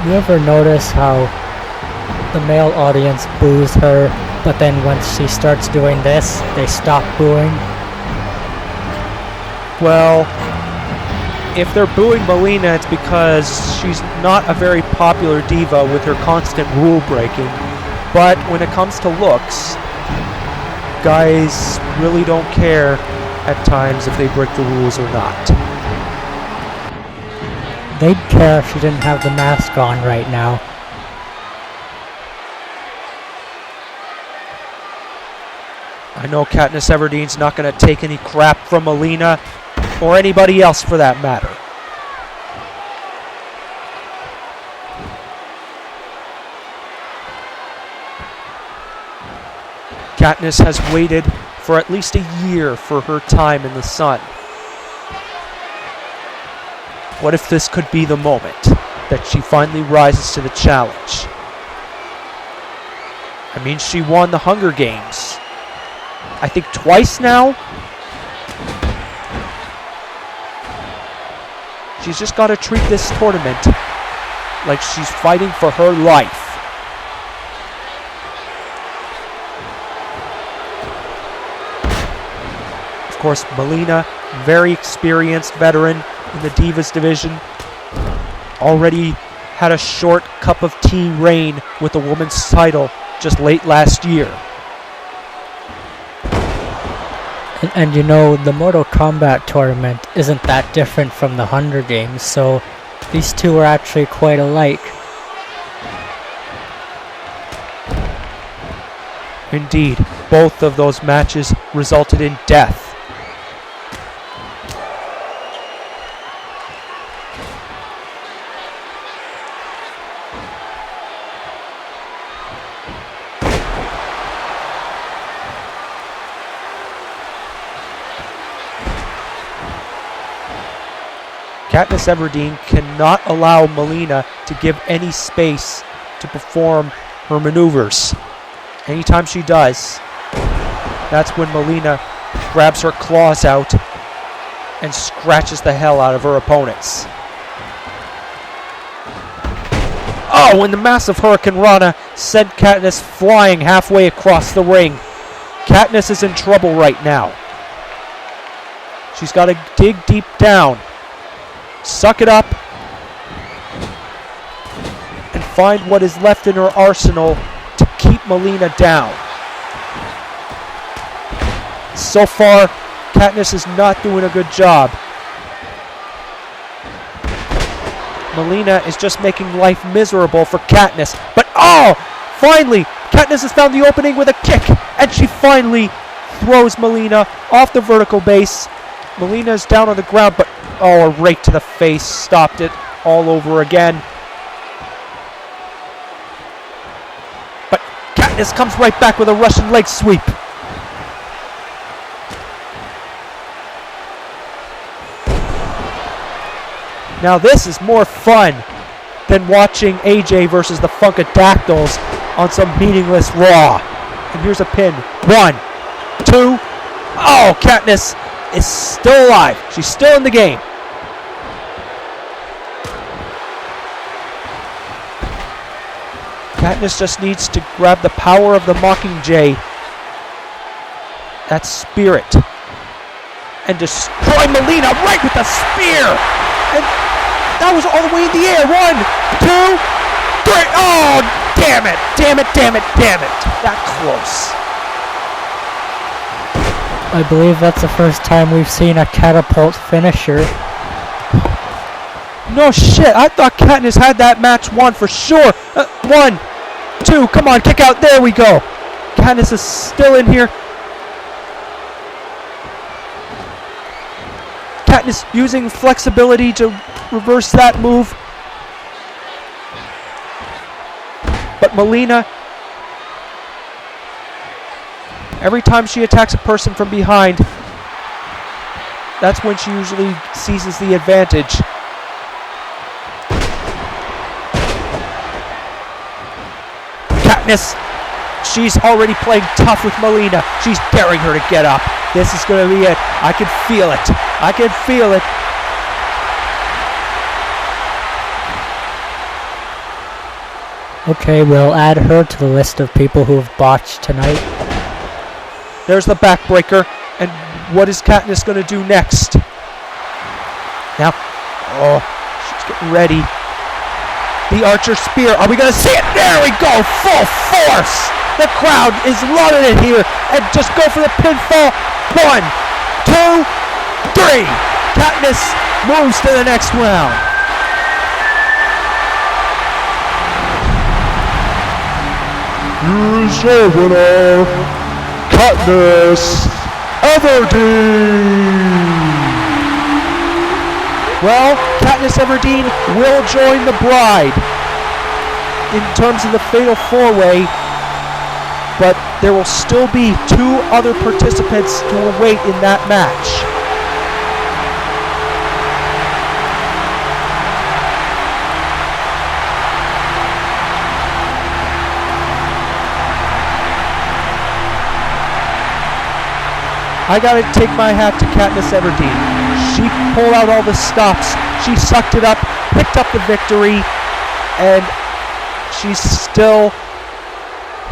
You ever notice how the male audience boos her, but then once she starts doing this, they stop booing? Well, if they're booing Molina, it's because she's not a very popular diva with her constant rule breaking. But when it comes to looks, guys really don't care at times if they break the rules or not. They'd care if she didn't have the mask on right now. I know Katniss Everdeen's not going to take any crap from Molina, or anybody else for that matter. Katniss has waited for at least a year for her time in the sun. What if this could be the moment that she finally rises to the challenge? I mean, she won the Hunger Games, I think twice now? She's just got to treat this tournament like she's fighting for her life. Of course, Molina, very experienced veteran in the Divas division, already had a short cup of tea reign with the women's title just late last year. And you know, the Mortal Kombat tournament isn't that different from the Hunger Games, so these two are actually quite alike. Indeed, both of those matches resulted in death. Katniss Everdeen cannot allow Molina to give any space to perform her maneuvers. Anytime she does, that's when Molina grabs her claws out and scratches the hell out of her opponents. Oh, and the massive Hurricane Rana sent Katniss flying halfway across the ring. Katniss is in trouble right now. She's got to dig deep down, suck it up, and find what is left in her arsenal to keep Molina down. So far, Katniss is not doing a good job. Molina is just making life miserable for Katniss. But oh, finally, Katniss has found the opening with a kick, and she finally throws Molina off the vertical base. Molina is down on the ground, but oh, a rake to the face stopped it all over again. But Katniss comes right back with a Russian leg sweep. Now this is more fun than watching AJ versus the Funkadactyls on some meaningless Raw. And here's a pin. 1, 2. Oh, Katniss is still alive. She's still in the game. Katniss just needs to grab the power of the Mockingjay, that spirit, and destroy Molina right with the spear. And that was all the way in the air. 1, 2, 3. Oh, damn it. Damn it, damn it, damn it. That close. I believe that's the first time we've seen a catapult finisher. No shit. I thought Katniss had that match won for sure. 1, 2. Come on, kick out. There we go. Katniss is still in here. Katniss using flexibility to reverse that move. But Molina, every time she attacks a person from behind, that's when she usually seizes the advantage. Katniss, she's already playing tough with Molina. She's daring her to get up. This is going to be it. I can feel it. I can feel it. Okay, we'll add her to the list of people who have botched tonight. There's the backbreaker. And what is Katniss going to do next? Now, oh, she's getting ready. The Archer Spear. Are we going to see it? There we go. Full force. The crowd is loving it here. And just go for the pinfall. 1, 2, 3. Katniss moves to the next round. Here is your winner, Katniss Everdeen. Well, Katniss Everdeen will join the bride in terms of the Fatal 4-Way, but there will still be 2 other participants to await in that match. I gotta take my hat to Katniss Everdeen. She pulled out all the stops. She sucked it up, picked up the victory, and she still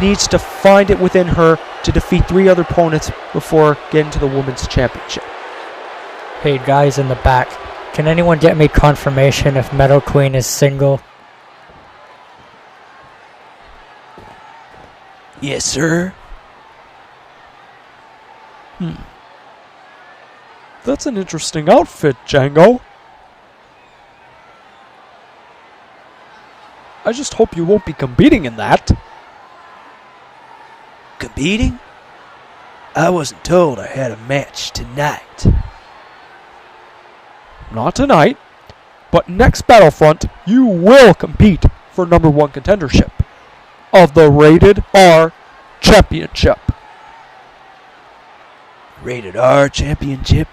needs to find it within her to defeat 3 other opponents before getting to the Women's Championship. Hey, guys in the back, can anyone get me confirmation if Metal Queen is single? Yes, sir. That's an interesting outfit, Django. I just hope you won't be competing in that. Competing? I wasn't told I had a match tonight. Not tonight, but next Battlefront, you will compete for #1 contendership of the Rated R Championship. Rated R Championship?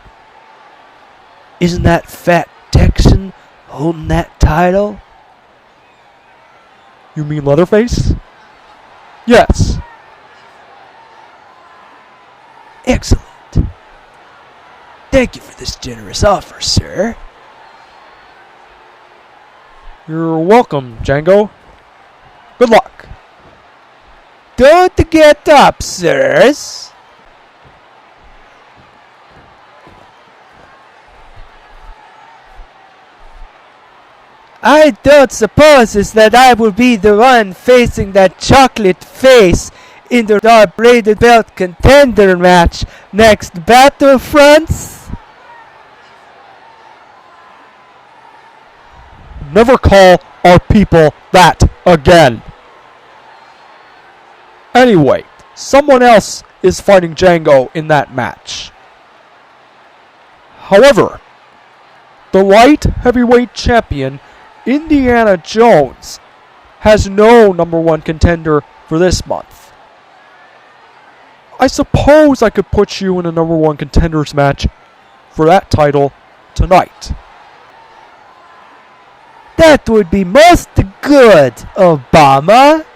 Isn't that fat Texan holding that title? You mean Leatherface? Yes. Excellent. Thank you for this generous offer, sir. You're welcome, Django. Good luck. Don't get up, sirs. I don't suppose is that I will be the one facing that chocolate face in the dark braided belt contender match next Battlefronts? Never call our people that again. Anyway, someone else is fighting Django in that match. However, the light heavyweight champion, Indiana Jones, has no number one contender for this month. I suppose I could put you in a number one contenders match for that title tonight. That would be most good, Obama.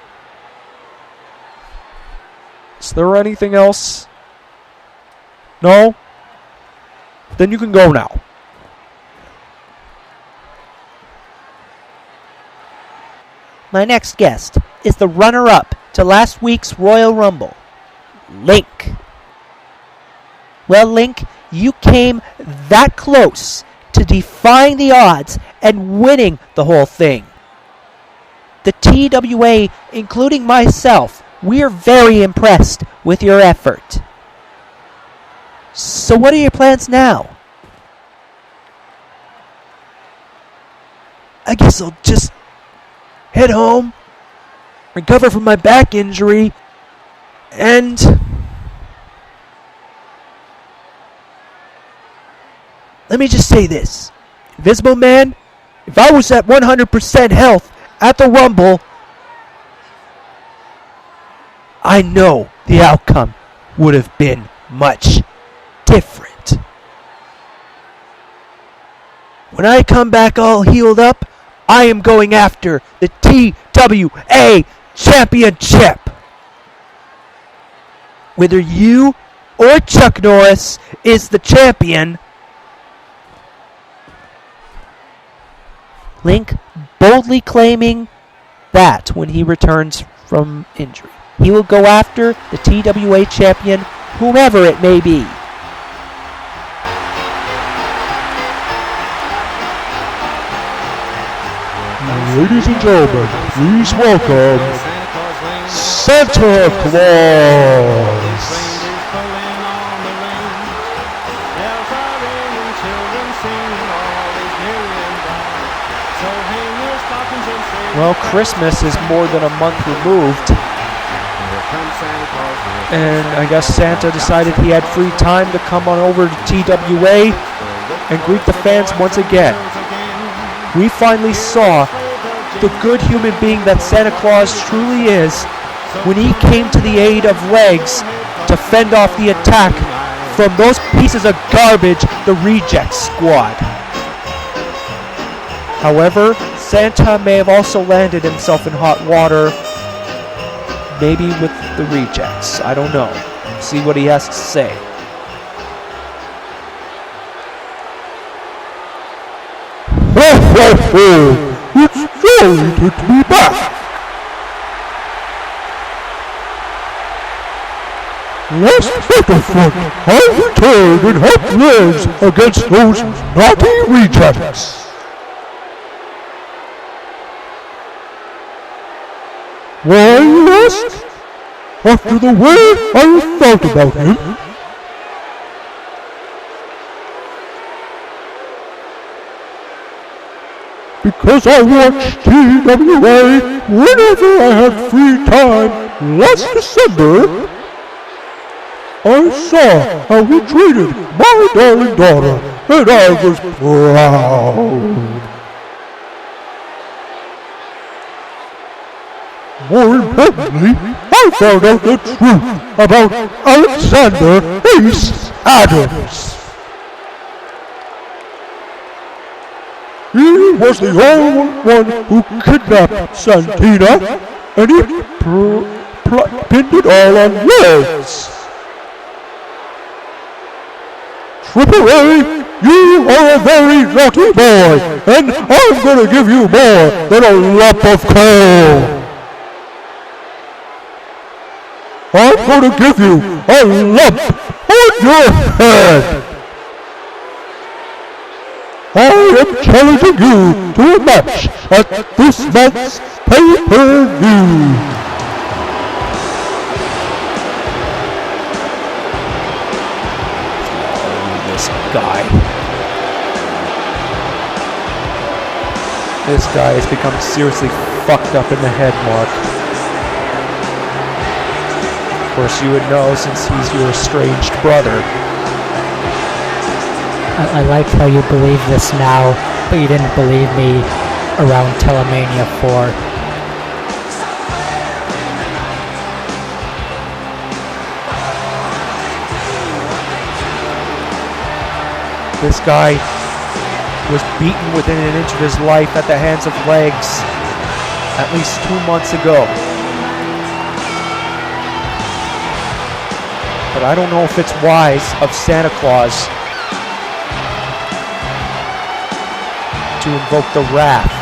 Is there anything else? No? Then you can go now. My next guest is the runner-up to last week's Royal Rumble, Link. Well, Link, you came that close to defying the odds and winning the whole thing. The TWA, including myself, we're very impressed with your effort. So what are your plans now? I guess I'll just head home, recover from my back injury, and let me just say this. Invisible Man, if I was at 100% health at the Rumble, I know the outcome would have been much different. When I come back all healed up, I am going after the TWA Championship. Whether you or Chuck Norris is the champion, Link boldly claiming that when he returns from injury. He will go after the TWA champion, whomever it may be. Ladies and gentlemen, please welcome Santa Claus. well, Christmas is more than a month removed. And I guess Santa decided he had free time to come on over to TWA and greet the fans once again. We finally saw the good human being that Santa Claus truly is when he came to the aid of legs to fend off the attack from those pieces of garbage, the Reject Squad. However, Santa may have also landed himself in hot water, maybe with the Rejects. I don't know. See what he has to say. It's jolly to be back. Last Battlefront, I returned and helped Liz against those naughty rejects. Why, you ask? After the way I felt about him, because I watched TWA whenever I had free time last December, I saw how he treated my darling daughter, and I was proud. More importantly, I found out the truth about Alexander Ace Adams. He was the only one who kidnapped Santina, and he pinned it all on Liz. Triple A, you are a very naughty boy, and I'm gonna give you more than a lump of coal. I'm gonna give you a lump on your head. I am challenging you to a match at this month's pay-per-view. This guy has become seriously fucked up in the head, Mark. Of course, you would know since he's your estranged brother. I like how you believe this now, but you didn't believe me around Telemania 4. This guy was beaten within an inch of his life at the hands of legs at least 2 months ago. But I don't know if it's wise of Santa Claus to invoke the wrath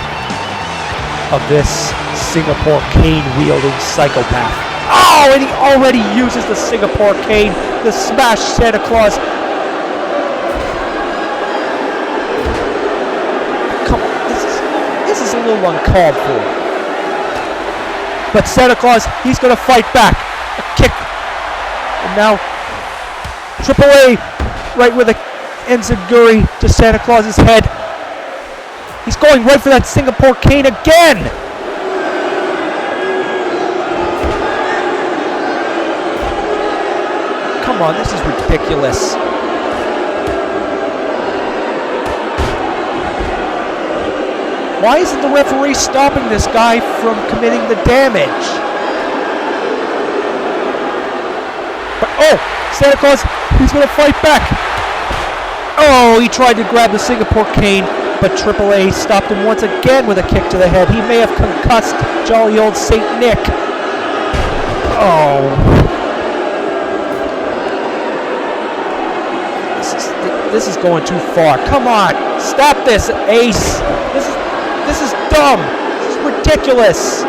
of this Singapore cane-wielding psychopath. Oh, and he already uses the Singapore cane to smash Santa Claus. Come on, this is a little uncalled for. But Santa Claus, he's going to fight back. A kick. And now, TWA right with a enziguri to Santa Claus's head. He's going right for that Singapore cane again! Come on, this is ridiculous. Why isn't the referee stopping this guy from committing the damage? But, oh, Santa Claus, he's going to fight back. Oh, he tried to grab the Singapore cane, but AAA stopped him once again with a kick to the head. He may have concussed jolly old Saint Nick. Oh. This is going too far. Come on, stop this, Ace. This is dumb. This is ridiculous.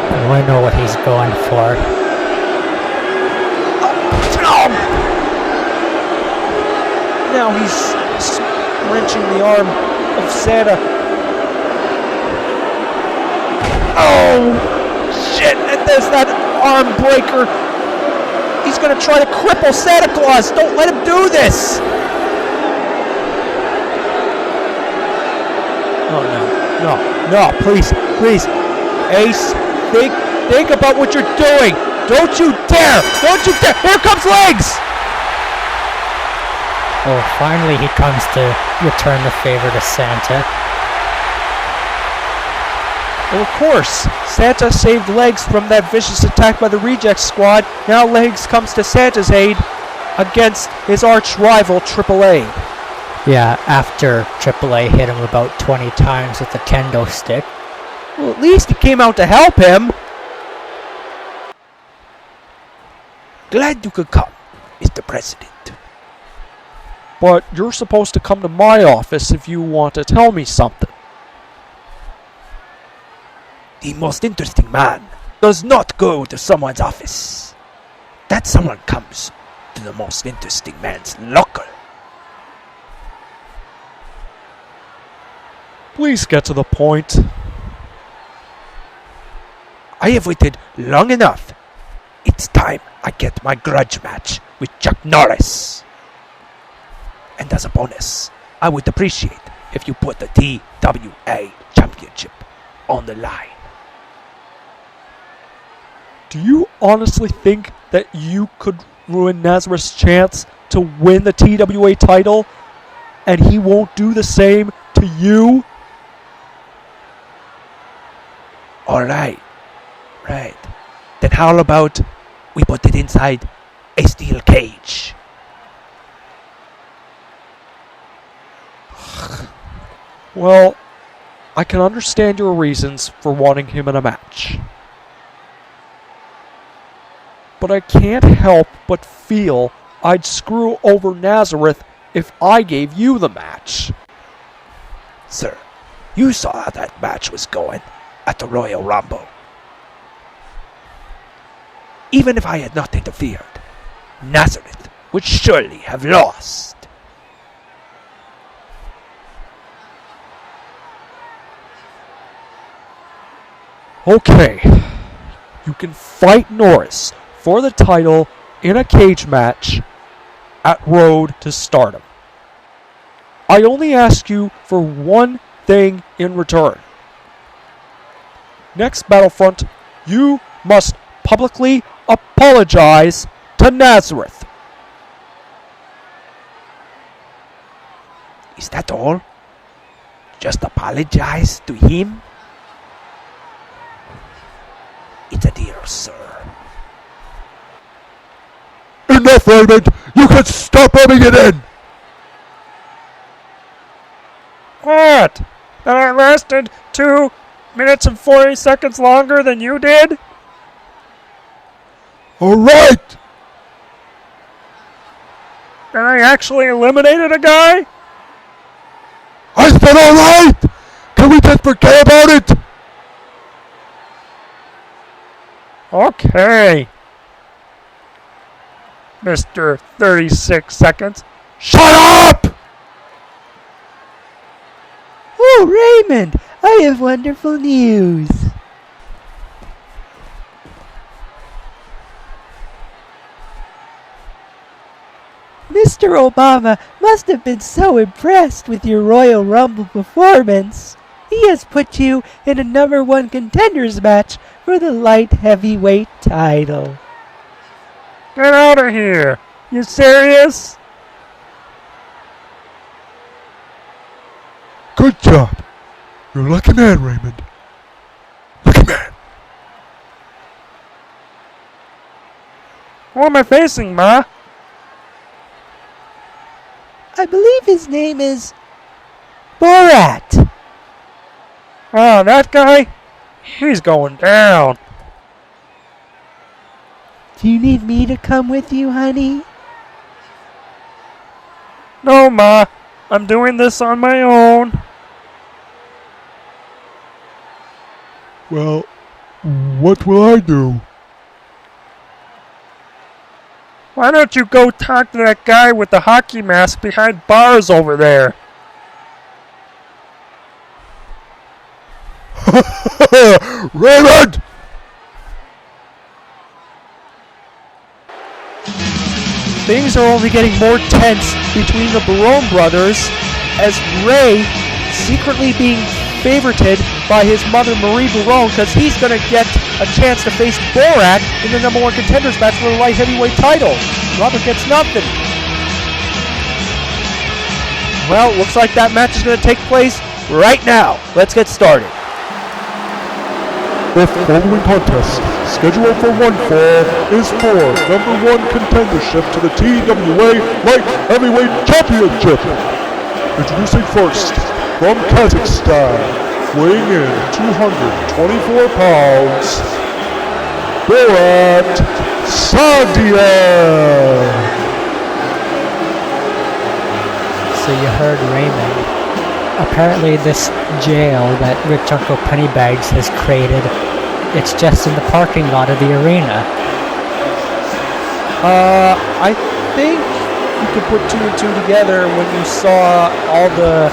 Oh, I know what he's going for. Oh. Now he's wrenching the arm of Santa. Oh, shit, and there's that arm breaker. He's going to try to cripple Santa Claus. Don't let him do this. Oh, no, please. Ace, think about what you're doing. Don't you dare. Here comes Legs. Oh, finally he comes to return the favor to Santa. Well, of course, Santa saved Legs from that vicious attack by the Reject Squad. Now Legs comes to Santa's aid against his arch rival, AAA. Yeah, after AAA hit him about 20 times with the kendo stick. Well, at least he came out to help him. Glad you could come, Mr. President. But you're supposed to come to my office if you want to tell me something. The most interesting man does not go to someone's office. That someone comes to the most interesting man's locker. Please get to the point. I have waited long enough. It's time I get my grudge match with Chuck Norris. And as a bonus, I would appreciate if you put the TWA Championship on the line. Do you honestly think that you could ruin Nazareth's chance to win the TWA title and he won't do the same to you? Alright. Right. Then how about we put it inside a steel cage? Well, I can understand your reasons for wanting him in a match. But I can't help but feel I'd screw over Nazareth if I gave you the match. Sir, you saw how that match was going at the Royal Rumble. Even if I had not interfered, Nazareth would surely have lost. Okay, you can fight Norris for the title in a cage match at Road to Stardom. I only ask you for one thing in return. Next Battlefront, you must publicly apologize to Nazareth. Is that all? Just apologize to him? It's a deal, sir. Enough, Raymond! You can stop rubbing it in! What? That I lasted 2 minutes and 40 seconds longer than you did? Alright! That I actually eliminated a guy? I said alright! Can we just forget about it? Okay. Mr. 36 seconds. Shut up! Oh, Raymond, I have wonderful news. Mr. Obama must have been so impressed with your Royal Rumble performance. He has put you in a #1 contenders match for the light heavyweight title. Get out of here. You serious? Good job. You're a lucky man, Raymond. Lucky man. Who am I facing, Ma? I believe his name is Borat. Oh, that guy? He's going down. Do you need me to come with you, honey? No, Ma. I'm doing this on my own. Well, what will I do? Why don't you go talk to that guy with the hockey mask behind bars over there? Raymond! Things are only getting more tense between the Barone brothers as Ray secretly being favorited by his mother Marie Barone because he's going to get a chance to face Borat in the #1 contenders match for the light heavyweight title. Robert gets nothing. Well, looks like that match is going to take place right now. Let's get started. The following contest, scheduled for one fall, is for #1 contendership to the TWA Light Heavyweight Championship. Introducing first, from Kazakhstan, weighing in 224 pounds, Borat Sadia. So you heard Raymond. Apparently this jail that rich Uncle Pennybags has created, it's just in the parking lot of the arena. I think you could put 2 and 2 together when you saw all the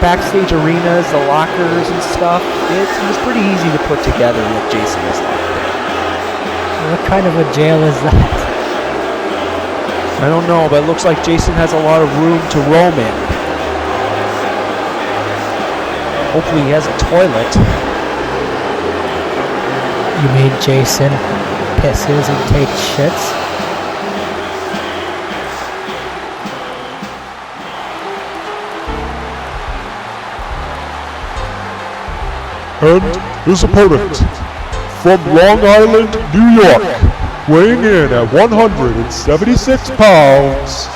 backstage arenas, the lockers and stuff. It was pretty easy to put together what Jason was like there. What kind of a jail is that? I don't know, but it looks like Jason has a lot of room to roam in. Hopefully he has a toilet. You mean Jason pisses and takes shits? And his opponent, from Long Island, New York, weighing in at 176 pounds,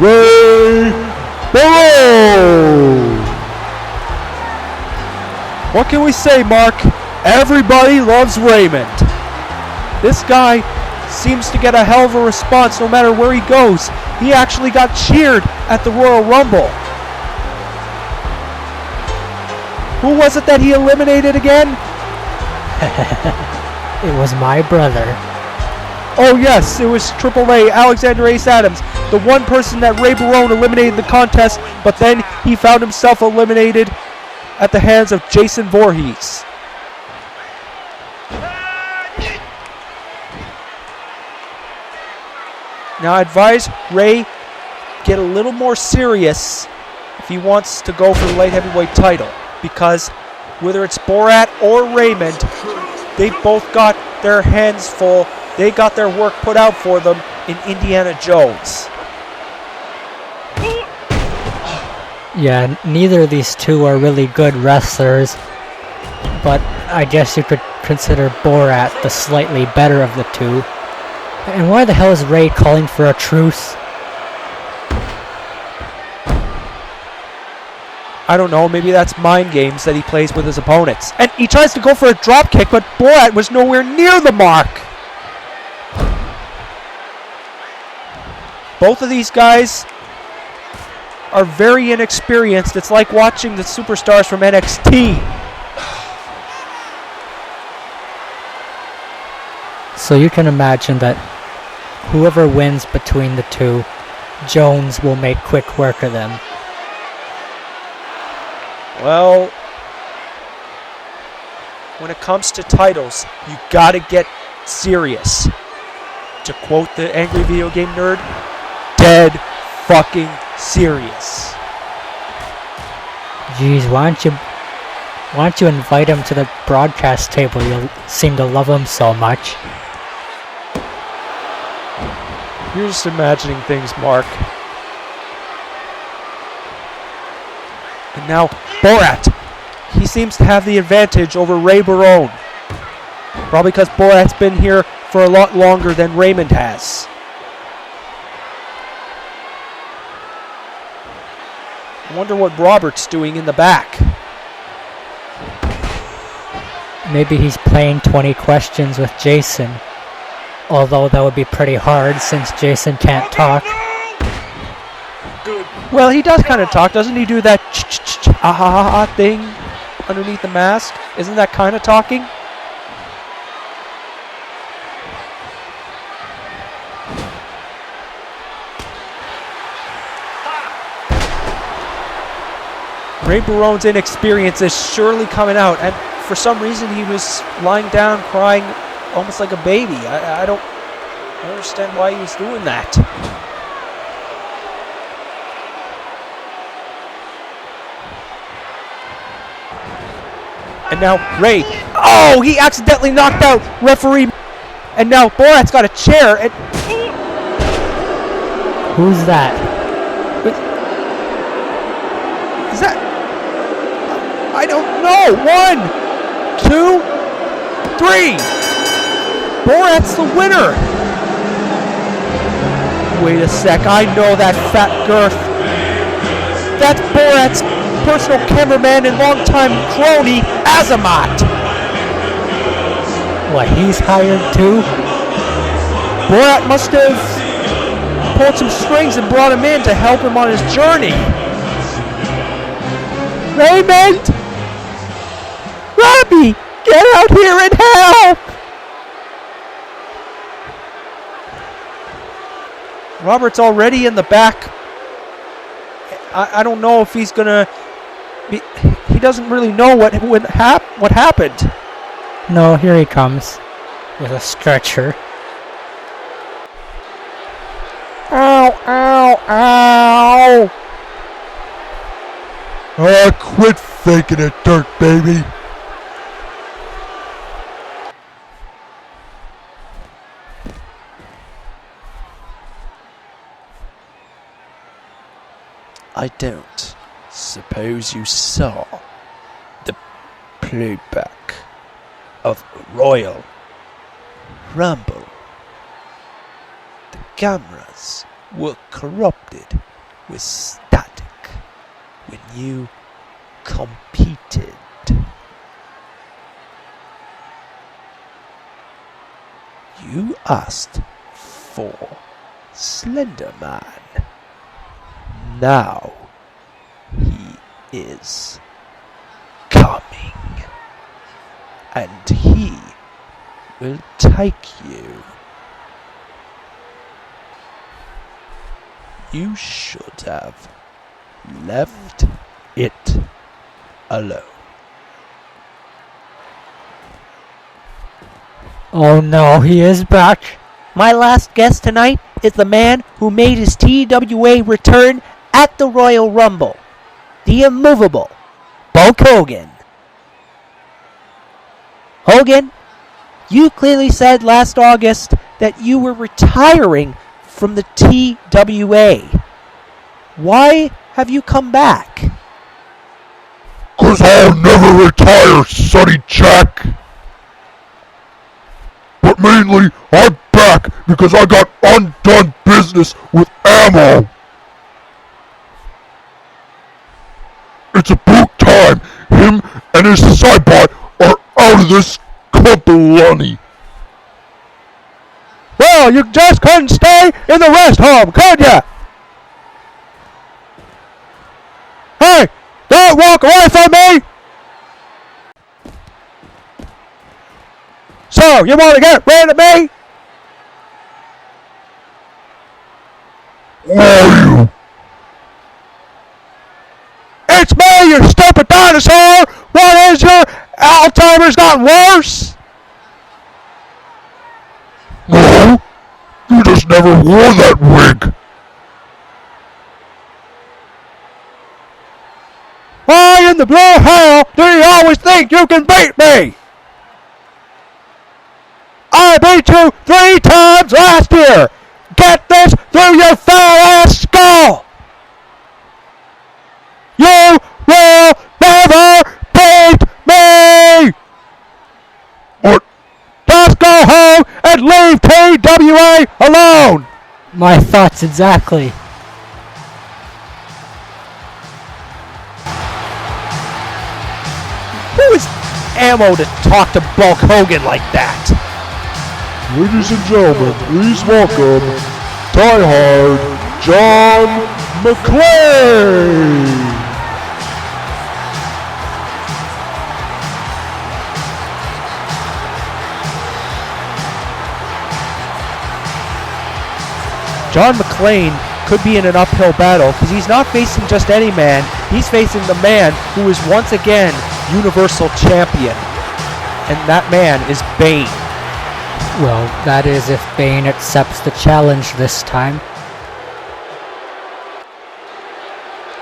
Ray Barone. What can we say, Mark? Everybody loves Raymond. This guy seems to get a hell of a response no matter where he goes. He actually got cheered at the Royal Rumble. Who was it that he eliminated again? It was my brother. Oh yes, it was TWA, Alexander Ace Adams, the one person that Ray Barone eliminated in the contest, but then he found himself eliminated at the hands of Jason Voorhees. Now I advise Ray get a little more serious if he wants to go for the light heavyweight title, because whether it's Borat or Raymond, they both got their hands full. They got their work put out for them in Indiana Jones. Yeah, neither of these two are really good wrestlers, but I guess you could consider Borat the slightly better of the two. And why the hell is Ray calling for a truce? I don't know, maybe that's mind games that he plays with his opponents. And he tries to go for a drop kick, but Borat was nowhere near the mark. Both of these guys are very inexperienced. It's like watching the superstars from NXT. So you can imagine that whoever wins between the two, Jones will make quick work of them. Well, when it comes to titles, you gotta get serious. To quote the angry video game nerd, dead fucking serious. Jeez, why don't you invite him to the broadcast table? You'll seem to love him so much. You're just imagining things, Mark. And now, Borat. He seems to have the advantage over Ray Barone. Probably because Borat's been here for a lot longer than Raymond has. I wonder what Robert's doing in the back. Maybe he's playing 20 questions with Jason. Although that would be pretty hard since Jason can't talk. Well, he does kind of talk. Doesn't he do that ch-ch-ch-ah-ha-ha thing underneath the mask? Isn't that kind of talking? Ray Barone's inexperience is surely coming out, and for some reason he was lying down crying almost like a baby. I don't understand why he was doing that. And now Ray, oh, he accidentally knocked out referee, and now Borat's got a chair, and Who's that? is that, I don't know, 1, 2, 3, Borat's the winner. Wait a sec, I know that fat girth. That's Borat's personal cameraman and longtime crony, Azamat. What, he's hired too? Borat must have pulled some strings and brought him in to help him on his journey. Raymond! Robbie, get out here and help! Robert's already in the back. I don't know if he's gonna be. He doesn't really know what happened. No, here he comes. With a stretcher. Ow, ow, ow! Quit faking it, dirt baby. I don't suppose you saw the playback of Royal Rumble. The cameras were corrupted with static when you competed. You asked for Slender Man. Now he is coming, and he will take you. You should have left it alone. Oh no, he is back. My last guest tonight is the man who made his TWA return at the Royal Rumble. The immovable Hulk Hogan. Hogan, you clearly said last August that you were retiring from the TWA. Why have you come back? 'Cause I'll never retire, Sonny Jack! But mainly, I'm back because I got undone business with ammo! It's about time him and his sidebot are out of this company! Well, you just couldn't stay in the rest home, could ya? Hey, don't walk away from me! So, you want to get rid of me? Who are you? It's me, you stupid dinosaur! What is your Alzheimer's gotten worse? No, you just never wore that wig! Why in the blue hell do you always think you can beat me? I beat you 3 times last year! Get this through your foul-ass skull! You will never beat me! What? Just go home and leave TWA alone! My thoughts exactly. Who is ammo to talk to Bulk Hogan like that? Ladies and gentlemen, please welcome Die Hard John McClane! John McClane could be in an uphill battle because he's not facing just any man. He's facing the man who is once again Universal Champion. And that man is Bane. Well, that is if Bane accepts the challenge this time.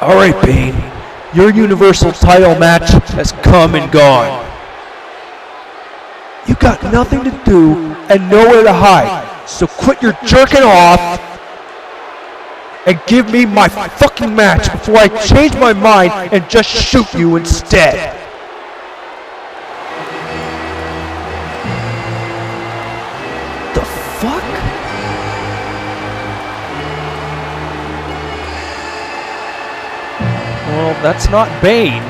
Alright, Bane. Your Universal title match has come and gone. You got nothing to do and nowhere to hide. So quit your jerking off and give me my fucking match before I change my mind and just shoot you instead. The fuck? Well, that's not Bane.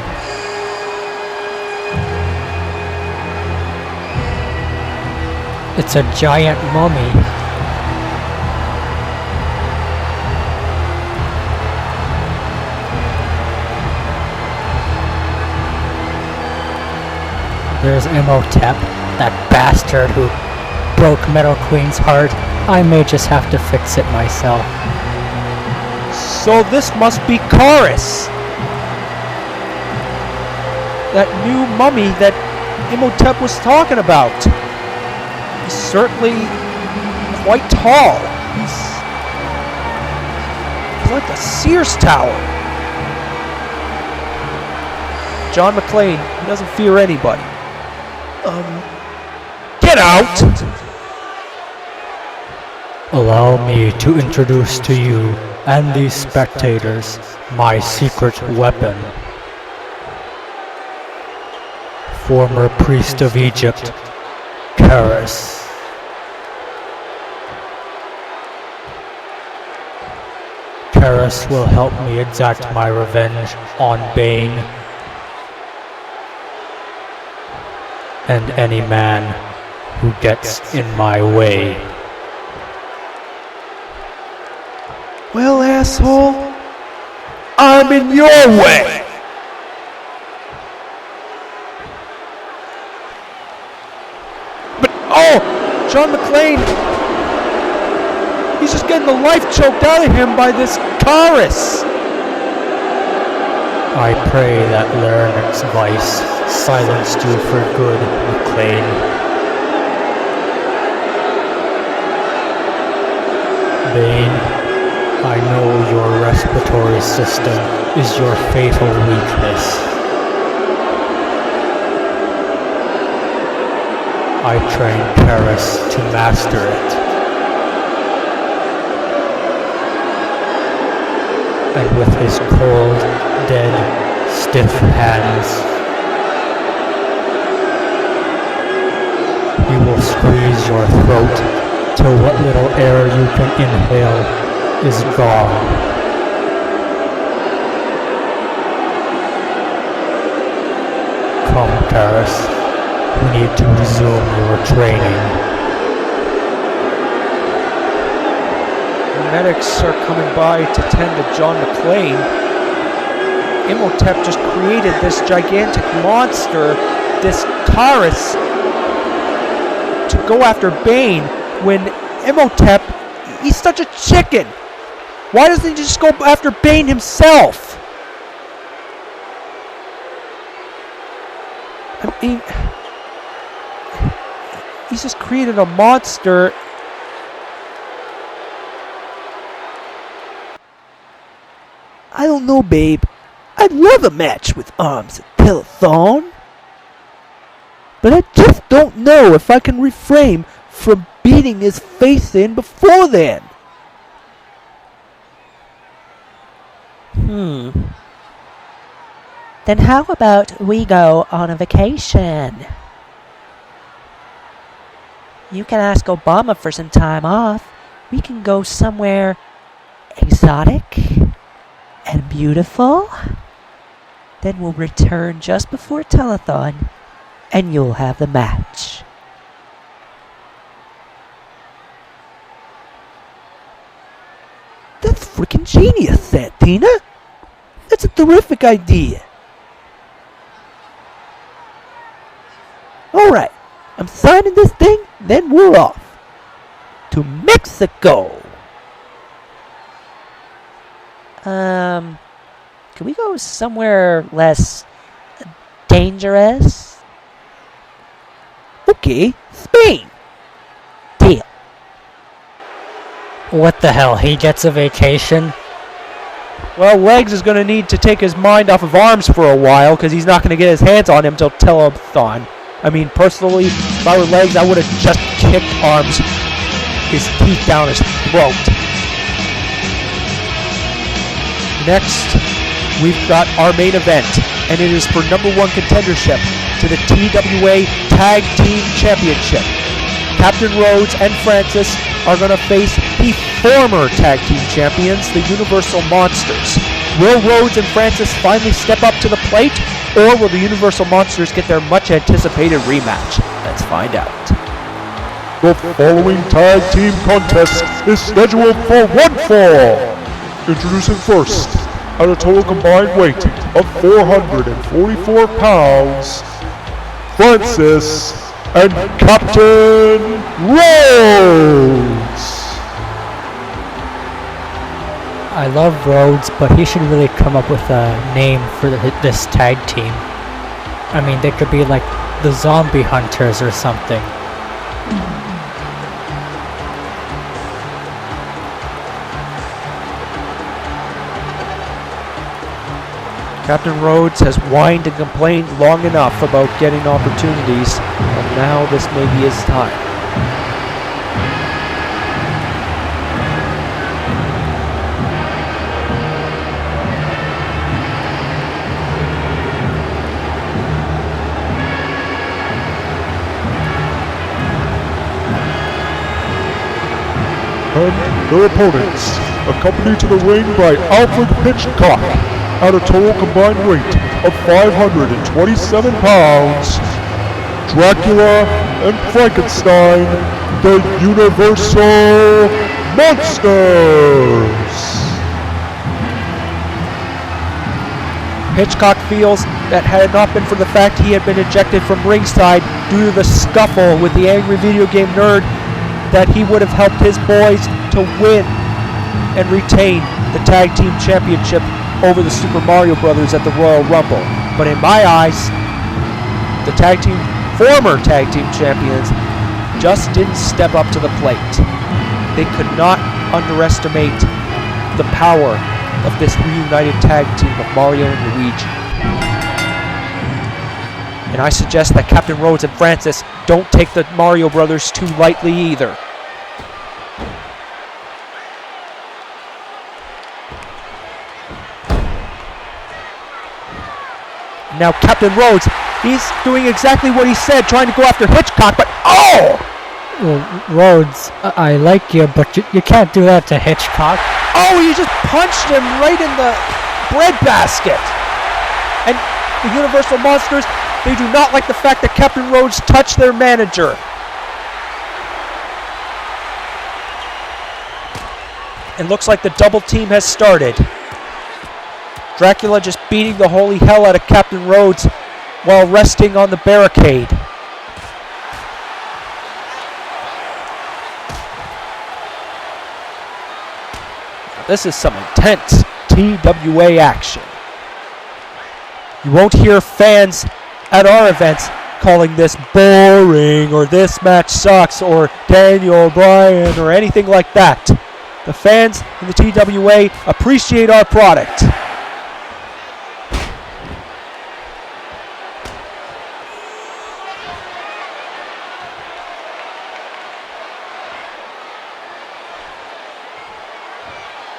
It's a giant mummy. There's Imhotep, that bastard who broke Metal Queen's heart. I may just have to fix it myself. So this must be Chorus. That new mummy that Imhotep was talking about. He's certainly quite tall. He's like a Sears tower. John McClane, he doesn't fear anybody. Get out! Allow me to introduce to you and these spectators my secret weapon. Former priest of Egypt, Karis. Karis will help me exact my revenge on Bane and any man who gets in my way. Well, asshole, I'm in your way! But, oh! John McClane! He's just getting the life choked out of him by this chorus! I pray that Leonard's vice silenced you for good, McLean. Bane, I know your respiratory system is your fatal weakness. I trained Paris to master it. And with his cold, dead, stiff hands, he will squeeze your throat till what little air you can inhale is gone. Come, Paris. We need to resume your training. Medics are coming by to tend to John McClane. Imhotep just created this gigantic monster, this chorus, to go after Bane when Imhotep, he's such a chicken. Why doesn't he just go after Bane himself? I mean, he's just created a monster. I don't know, babe. I'd love a match with arms at Telethon. But I just don't know if I can refrain from beating his face in before then. Then how about we go on a vacation? You can ask Obama for some time off. We can go somewhere exotic and beautiful. Then we'll return just before Telethon, and you'll have the match. That's freaking genius, Santina! That's a terrific idea! Alright, I'm signing this thing, then we're off. To Mexico! Can we go somewhere less dangerous? Okay, Spain. Deal. What the hell, he gets a vacation? Well, Legs is going to need to take his mind off of Arms for a while because he's not going to get his hands on him till Telethon. I mean, personally, if I were Legs, I would have just kicked Arms, his teeth down his throat. Next, we've got our main event, and it is for #1 contendership to the TWA Tag Team Championship. Captain Rhodes and Francis are going to face the former tag team champions, the Universal Monsters. Will Rhodes and Francis finally step up to the plate, or will the Universal Monsters get their much anticipated rematch? Let's find out. The following tag team contest is scheduled for one fall. Introducing first, at a total combined weight of 444 pounds, Francis and Captain Rhodes. I love Rhodes, but he should really come up with a name for this tag team. I mean, they could be like the Zombie Hunters or something. Captain Rhodes has whined and complained long enough about getting opportunities, and now this may be his time. And their opponents, accompanied to the ring by Alfred Hitchcock, at a total combined weight of 527 pounds, Dracula and Frankenstein, the Universal Monsters. Hitchcock feels that had it not been for the fact he had been ejected from ringside due to the scuffle with the angry video game nerd, that he would have helped his boys to win and retain the tag team championship over the Super Mario Brothers at the Royal Rumble. But in my eyes, the former tag team champions just didn't step up to the plate. They could not underestimate the power of this reunited tag team of Mario and Luigi. And I suggest that Captain Rhodes and Francis don't take the Mario Brothers too lightly either. Now Captain Rhodes, he's doing exactly what he said, trying to go after Hitchcock, but oh! Well, Rhodes, I like you, but you can't do that to Hitchcock. Oh, he just punched him right in the breadbasket. And the Universal Monsters, they do not like the fact that Captain Rhodes touched their manager. It looks like the double team has started. Dracula just beating the holy hell out of Captain Rhodes while resting on the barricade. This is some intense TWA action. You won't hear fans at our events calling this boring or this match sucks or Daniel Bryan or anything like that. The fans in the TWA appreciate our product.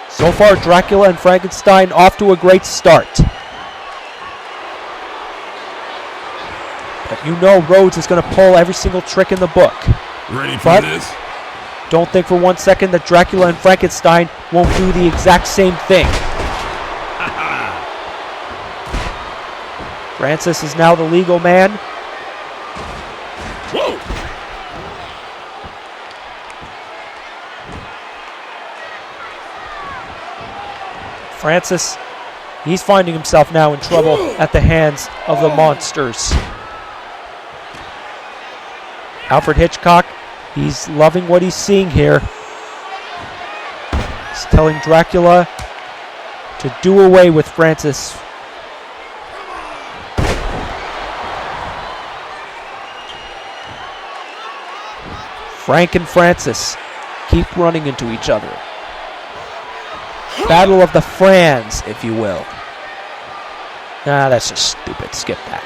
So far, Dracula and Frankenstein off to a great start. But you know Rhodes is going to pull every single trick in the book. Ready for this? Don't think for 1 second that Dracula and Frankenstein won't do the exact same thing. Francis is now the legal man. Whoa! Francis, he's finding himself now in trouble at the hands of the monsters. Alfred Hitchcock, he's loving what he's seeing here. He's telling Dracula to do away with Francis. Frank and Francis keep running into each other. Battle of the Frans, if you will. Nah, that's just stupid. Skip that.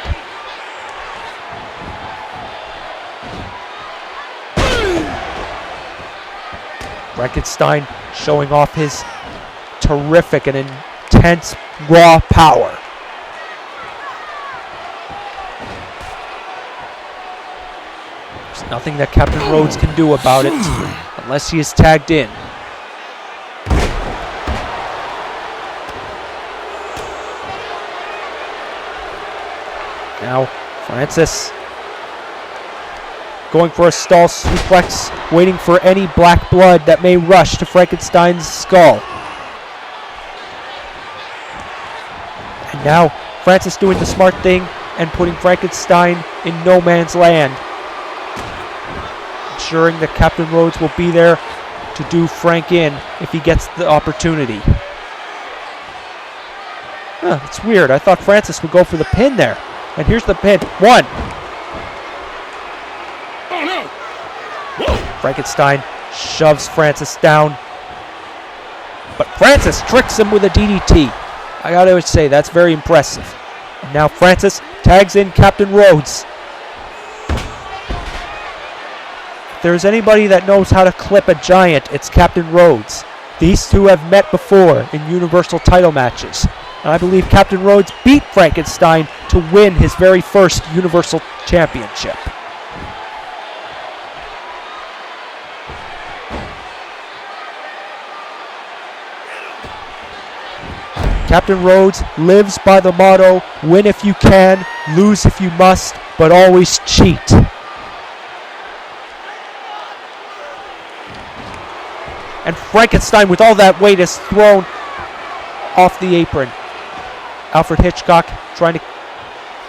Frankenstein showing off his terrific and intense raw power. There's nothing that Captain Rhodes can do about it unless he is tagged in. Now, Francis going for a stall suplex, waiting for any black blood that may rush to Frankenstein's skull. And now, Francis doing the smart thing and putting Frankenstein in no man's land, ensuring that Captain Rhodes will be there to do Frank in if he gets the opportunity. It's weird. I thought Francis would go for the pin there. And here's the pin. 1. Oh no! Whoa! Frankenstein shoves Francis down. But Francis tricks him with a DDT. I gotta say, that's very impressive. And now Francis tags in Captain Rhodes. If there's anybody that knows how to clip a giant, it's Captain Rhodes. These two have met before in Universal title matches. And I believe Captain Rhodes beat Frankenstein to win his very first Universal Championship. Captain Rhodes lives by the motto, win if you can, lose if you must, but always cheat. And Frankenstein, with all that weight, is thrown off the apron. Alfred Hitchcock trying to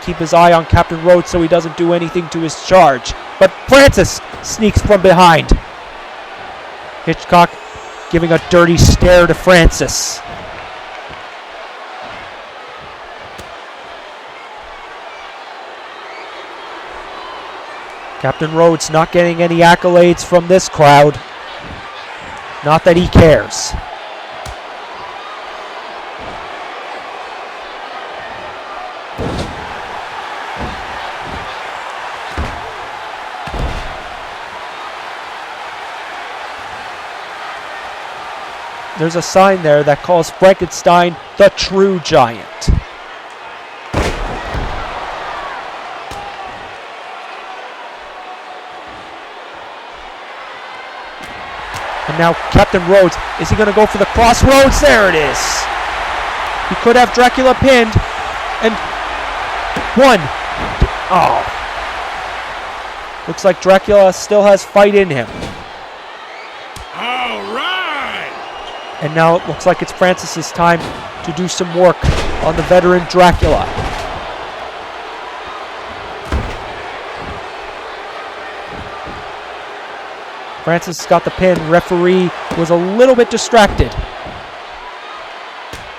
keep his eye on Captain Rhodes so he doesn't do anything to his charge. But Francis sneaks from behind. Hitchcock giving a dirty stare to Francis. Captain Rhodes not getting any accolades from this crowd. Not that he cares. There's a sign there that calls Frankenstein the true giant. And now Captain Rhodes, is he going to go for the crossroads? There it is. He could have Dracula pinned. And one. Oh. Looks like Dracula still has fight in him. All right. And now it looks like it's Francis's time to do some work on the veteran Dracula. Francis got the pin. Referee was a little bit distracted,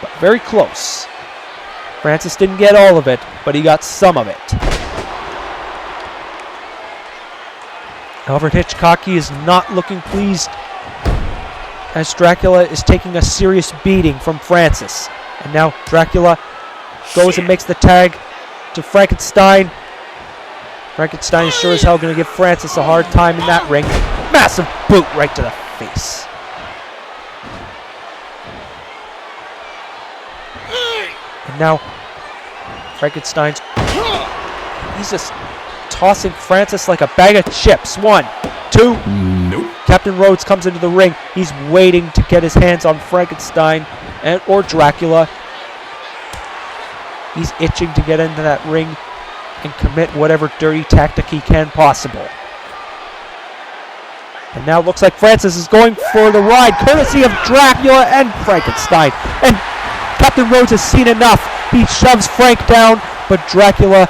but very close. Francis didn't get all of it, but he got some of it. Alfred Hitchcock is not looking pleased as Dracula is taking a serious beating from Francis. And now Dracula goes and makes the tag to Frankenstein. Frankenstein is sure as hell going to give Francis a hard time in that ring. Massive boot right to the face. And now Frankenstein's... He's just tossing Francis like a bag of chips. 1, 2. Nope. Captain Rhodes comes into the ring. He's waiting to get his hands on Frankenstein or Dracula. He's itching to get into that ring and commit whatever dirty tactic he can possible. And now it looks like Francis is going for the ride, courtesy of Dracula and Frankenstein. And Captain Rhodes has seen enough. He shoves Frank down, but Dracula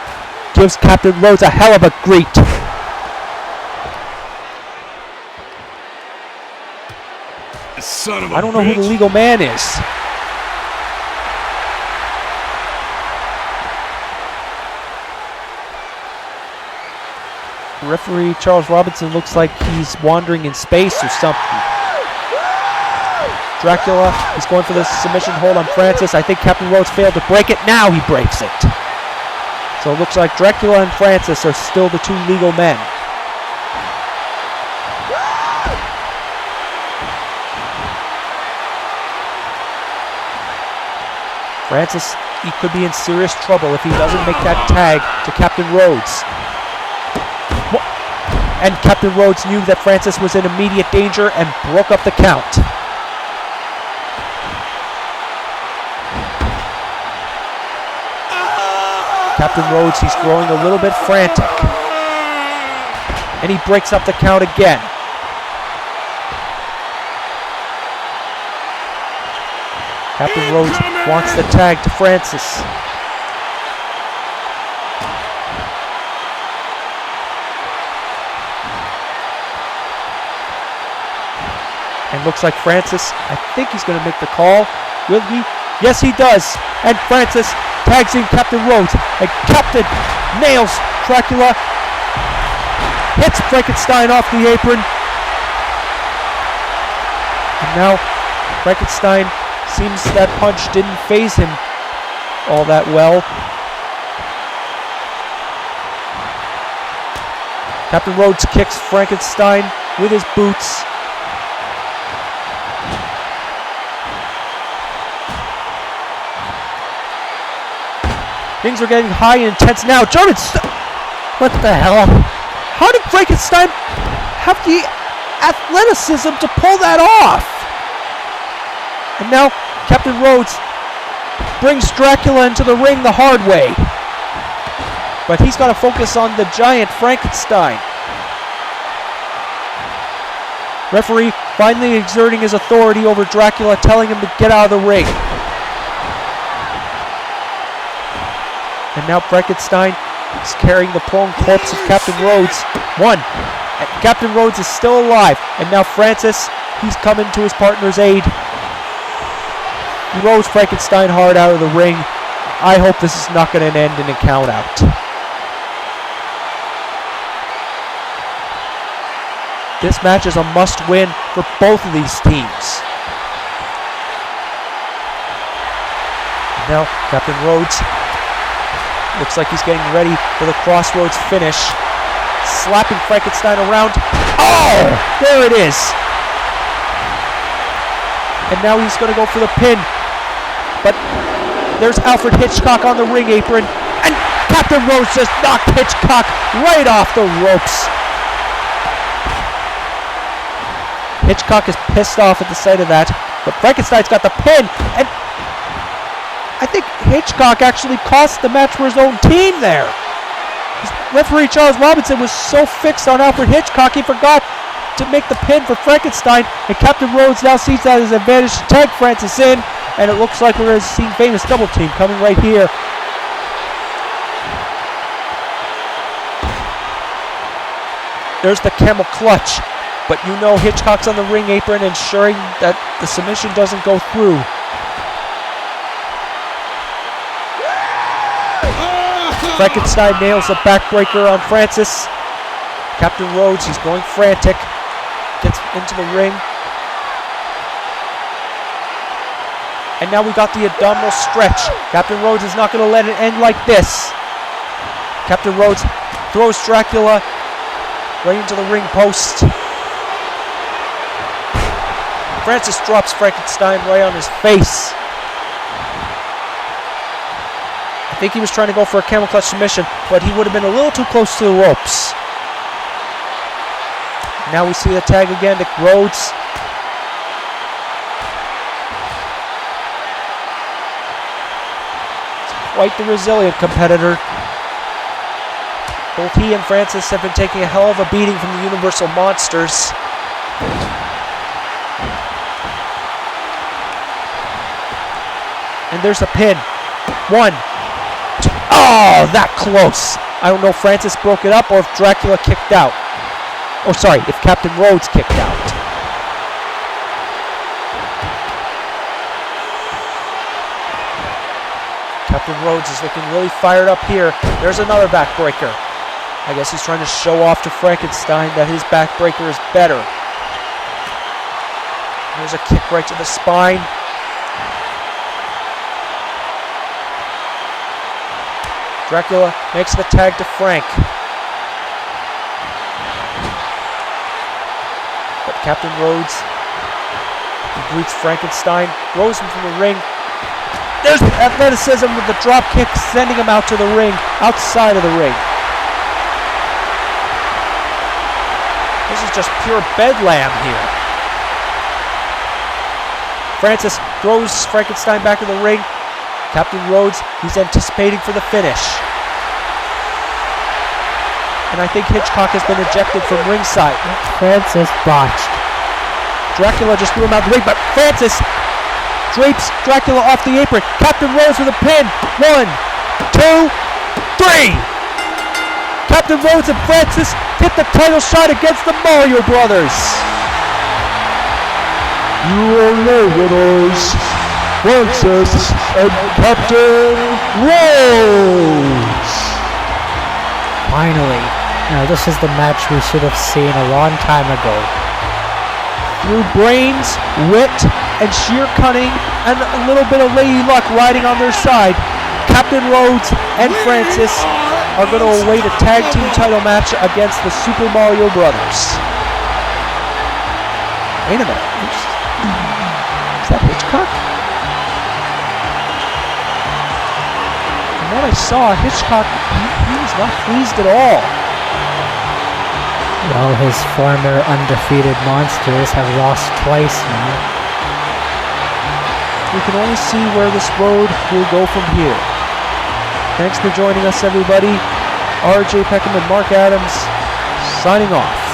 gives Captain Rhodes a hell of a greet. Son of a I don't know who the bitch. legal man is. Referee Charles Robinson looks like he's wandering in space or something. Dracula is going for the submission hold on Francis. I think Captain Rhodes failed to break it. Now he breaks it. So it looks like Dracula and Francis are still the two legal men. Francis, he could be in serious trouble if he doesn't make that tag to Captain Rhodes. And Captain Rhodes knew that Francis was in immediate danger and broke up the count. Captain Rhodes, he's growing a little bit frantic. And he breaks up the count again. Captain Rhodes wants the tag to Francis. And looks like Francis, I think he's going to make the call. Will he? Yes, he does. And Francis tags in Captain Rhodes. And Captain nails Dracula. Hits Frankenstein off the apron. And now Frankenstein seems that punch didn't faze him all that well. Captain Rhodes kicks Frankenstein with his boots. Things are getting high and intense now. What the hell? How did Frankenstein have the athleticism to pull that off? And now Captain Rhodes brings Dracula into the ring the hard way. But he's got to focus on the giant Frankenstein. Referee finally exerting his authority over Dracula, telling him to get out of the ring. And now Frankenstein is carrying the prone corpse of Captain Rhodes. One. And Captain Rhodes is still alive. And now Francis, he's coming to his partner's aid. He rolls Frankenstein hard out of the ring. I hope this is not going to end in a count out. This match is a must-win for both of these teams. Now, Captain Rhodes looks like he's getting ready for the Crossroads finish. Slapping Frankenstein around. Oh! There it is! And now he's going to go for the pin. But there's Alfred Hitchcock on the ring apron. And Captain Rhodes just knocked Hitchcock right off the ropes. Hitchcock is pissed off at the sight of that, but Frankenstein's got the pin, and I think Hitchcock actually cost the match for his own team there. Referee Charles Robinson was so fixed on Alfred Hitchcock, he forgot to make the pin for Frankenstein, and Captain Rhodes now sees that as an advantage to tag Francis in, and it looks like we're going to see famous double team coming right here. There's the camel clutch. But you know Hitchcock's on the ring apron, ensuring that the submission doesn't go through. Frankenstein nails a backbreaker on Francis. Captain Rhodes, he's going frantic. Gets into the ring. And now we got the abdominal stretch. Captain Rhodes is not going to let it end like this. Captain Rhodes throws Dracula right into the ring post. Francis drops Frankenstein right on his face. I think he was trying to go for a camel clutch submission, but he would have been a little too close to the ropes. Now we see the tag again to Rhodes. Quite the resilient competitor. Both he and Francis have been taking a hell of a beating from the Universal Monsters. And there's a pin. One. Two. Oh, that close. I don't know if Francis broke it up or if Dracula kicked out. Oh, sorry, if Captain Rhodes kicked out. Captain Rhodes is looking really fired up here. There's another backbreaker. I guess he's trying to show off to Frankenstein that his backbreaker is better. There's a kick right to the spine. Dracula makes the tag to Frank. But Captain Rhodes greets Frankenstein, throws him from the ring. There's athleticism with the drop kick, sending him out to the ring, outside of the ring. This is just pure bedlam here. Francis throws Frankenstein back in the ring. Captain Rhodes, he's anticipating for the finish. And I think Hitchcock has been ejected from ringside. Francis botched. Dracula just threw him out of the ring, but Francis drapes Dracula off the apron. Captain Rhodes with a pin. 1, 2, 3. Captain Rhodes and Francis get the title shot against the Mario Brothers. You are now winners, Francis and Captain Rhodes. Finally. Now this is the match we should have seen a long time ago. Through brains, wit, and sheer cunning, and a little bit of lady luck riding on their side, Captain Rhodes and Francis are going to await a tag team title match against the Super Mario Brothers. Wait a minute. Is that Hitchcock? From what I saw, Hitchcock, he was not pleased at all. Well, his former undefeated monsters have lost twice now. We can only see where this road will go from here. Thanks for joining us, everybody. RJ Peckham and Mark Adams signing off.